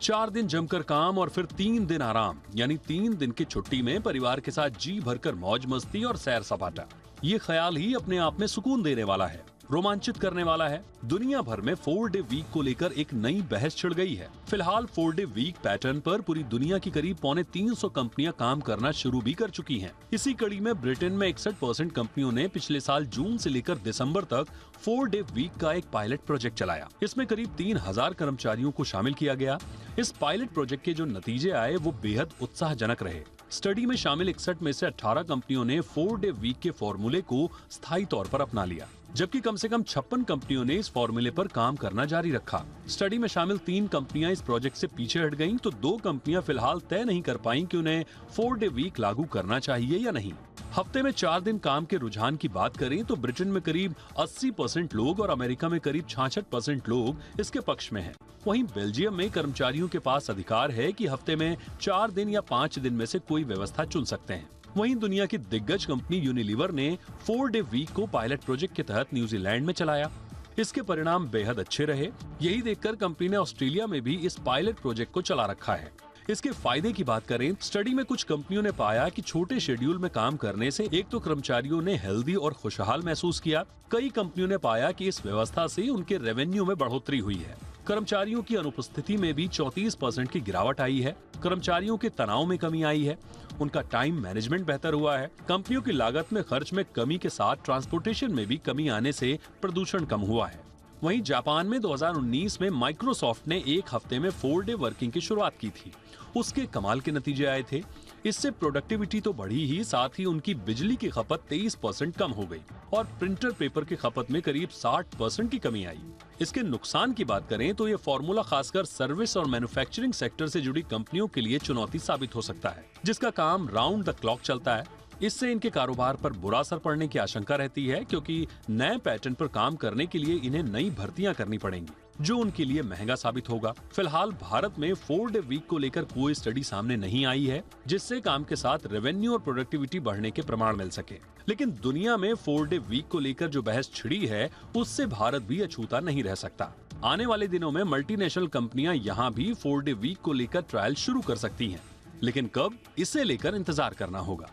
4 दिन जमकर काम और फिर 3 दिन आराम, यानी 3 दिन की छुट्टी में परिवार के साथ जी भरकर मौज मस्ती और सैर सपाटा। ये ख्याल ही अपने आप में सुकून देने वाला है, रोमांचित करने वाला है। दुनिया भर में 4 डे वीक को लेकर एक नई बहस छिड़ गई है। फिलहाल 4 डे वीक पैटर्न पर पूरी दुनिया की करीब 350 कंपनियां काम करना शुरू भी कर चुकी हैं। इसी कड़ी में ब्रिटेन में 61% कंपनियों ने पिछले साल जून से लेकर दिसंबर तक 4 डे वीक का एक पायलट प्रोजेक्ट चलाया। इसमें करीब 3000 कर्मचारियों को शामिल किया गया। इस पायलट प्रोजेक्ट के जो नतीजे आए वो बेहद उत्साहजनक रहे। स्टडी में शामिल 61 में से 18 कंपनियों ने 4 डे वीक के फॉर्मूले को स्थायी तौर पर अपना लिया, जबकि कम से कम 56 कंपनियों ने इस फॉर्मूले पर काम करना जारी रखा। स्टडी में शामिल 3 कंपनियां इस प्रोजेक्ट से पीछे हट गईं, तो 2 कंपनियां फिलहाल तय नहीं कर पाईं कि उन्हें 4 डे वीक लागू करना चाहिए या नहीं। हफ्ते में 4 दिन काम के रुझान की बात करें तो ब्रिटेन में करीब 80% लोग और अमेरिका में करीब 66% लोग इसके पक्ष में हैं। वहीं बेल्जियम में कर्मचारियों के पास अधिकार है कि हफ्ते में 4 दिन या 5 दिन में से कोई व्यवस्था चुन सकते हैं। वहीं दुनिया की दिग्गज कंपनी यूनिलीवर ने 4 डे वीक को पायलट प्रोजेक्ट के तहत न्यूजीलैंड में चलाया। इसके परिणाम बेहद अच्छे रहे। यही देखकर कंपनी ने ऑस्ट्रेलिया में भी इस पायलट प्रोजेक्ट को चला रखा है। इसके फायदे की बात करें, स्टडी में कुछ कंपनियों ने पाया कि छोटे शेड्यूल में काम करने से एक तो कर्मचारियों ने हेल्दी और खुशहाल महसूस किया। कई कंपनियों ने पाया कि इस व्यवस्था से उनके रेवेन्यू में बढ़ोतरी हुई है। कर्मचारियों की अनुपस्थिति में भी 34% की गिरावट आई है। कर्मचारियों के तनाव में कमी आई है। उनका टाइम मैनेजमेंट बेहतर हुआ है। कंपनियों की लागत में खर्च में कमी के साथ ट्रांसपोर्टेशन में भी कमी आने से प्रदूषण कम हुआ है। वहीं जापान में 2019 में माइक्रोसॉफ्ट ने एक हफ्ते में 4 डे वर्किंग की शुरुआत की थी। उसके कमाल के नतीजे आए थे। इससे प्रोडक्टिविटी तो बढ़ी ही, साथ ही उनकी बिजली की खपत 23% कम हो गई और प्रिंटर पेपर की खपत में करीब 60% की कमी आई। इसके नुकसान की बात करें तो ये फॉर्मूला खासकर सर्विस और मैन्युफैक्चरिंग सेक्टर से जुड़ी कंपनियों के लिए चुनौती साबित हो सकता है, जिसका काम राउंड द क्लॉक चलता है। इससे इनके कारोबार पर बुरा असर पड़ने की आशंका रहती है, क्योंकि नए पैटर्न पर काम करने के लिए इन्हें नई भर्तियां करनी पड़ेंगी, जो उनके लिए महंगा साबित होगा। फिलहाल भारत में 4 डे वीक को लेकर कोई स्टडी सामने नहीं आई है, जिससे काम के साथ रेवेन्यू और प्रोडक्टिविटी बढ़ने के प्रमाण मिल सके। लेकिन दुनिया में 4 डे वीक को लेकर जो बहस छिड़ी है, उससे भारत भी अछूता नहीं रह सकता। आने वाले दिनों में मल्टीनेशनल कंपनियां यहाँ भी 4 डे वीक को लेकर ट्रायल शुरू कर सकती हैं, लेकिन कब, इसे लेकर इंतजार करना होगा।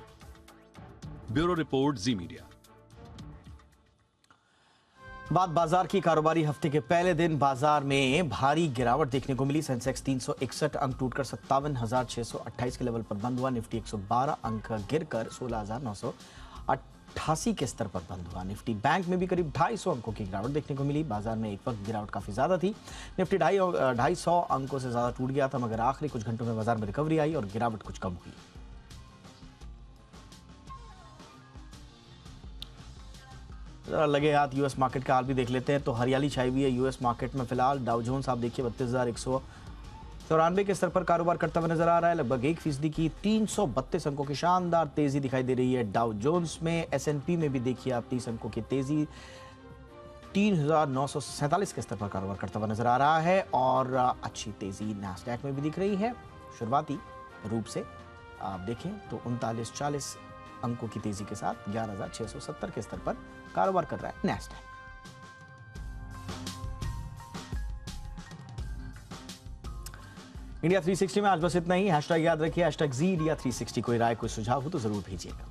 ब्यूरो रिपोर्ट, जी मीडिया। बात बाजार की। कारोबारी हफ्ते के पहले दिन बाजार में भारी गिरावट देखने को मिली। सेंसेक्स 361 अंक टूटकर 57,628 के लेवल पर बंद हुआ। निफ्टी 112 अंक गिरकर 16,988 के स्तर पर बंद हुआ। निफ्टी बैंक में भी करीब 250 अंकों की गिरावट देखने को मिली। बाजार में एक वक्त गिरावट काफी ज्यादा थी। निफ्टी 250 अंकों से ज्यादा टूट गया था, मगर आखिरी कुछ घंटों में बाजार में रिकवरी आई और गिरावट कुछ कम हुई। लगे हाथ यूएस मार्केट का हाल भी देख लेते हैं तो हरियाली छाई हुई है यूएस मार्केट में। फिलहाल डाउ जोन्स आप देखिए 32,194 के स्तर पर कारोबार करता हुआ नजर आ रहा है। लगभग 1% की 332 अंकों की शानदार तेजी दिखाई दे रही है डाउ जोन्स में। एसएनपी में भी देखिए आप 30 अंकों की तेजी 3,947 के स्तर पर कारोबार करता हुआ नजर आ रहा है और अच्छी तेजी नैस्डैक में भी दिख रही है। शुरुआती रूप से आप देखें तो 3940 अंकों की तेजी के साथ 11,670 के स्तर पर कारोबार कर रहा है नैस्डैक। इंडिया 360 में आज बस इतना ही। हैशटैग याद रखिए, हैशटैग #ZIndia360। कोई राय, कोई सुझाव हो तो जरूर भेजिएगा।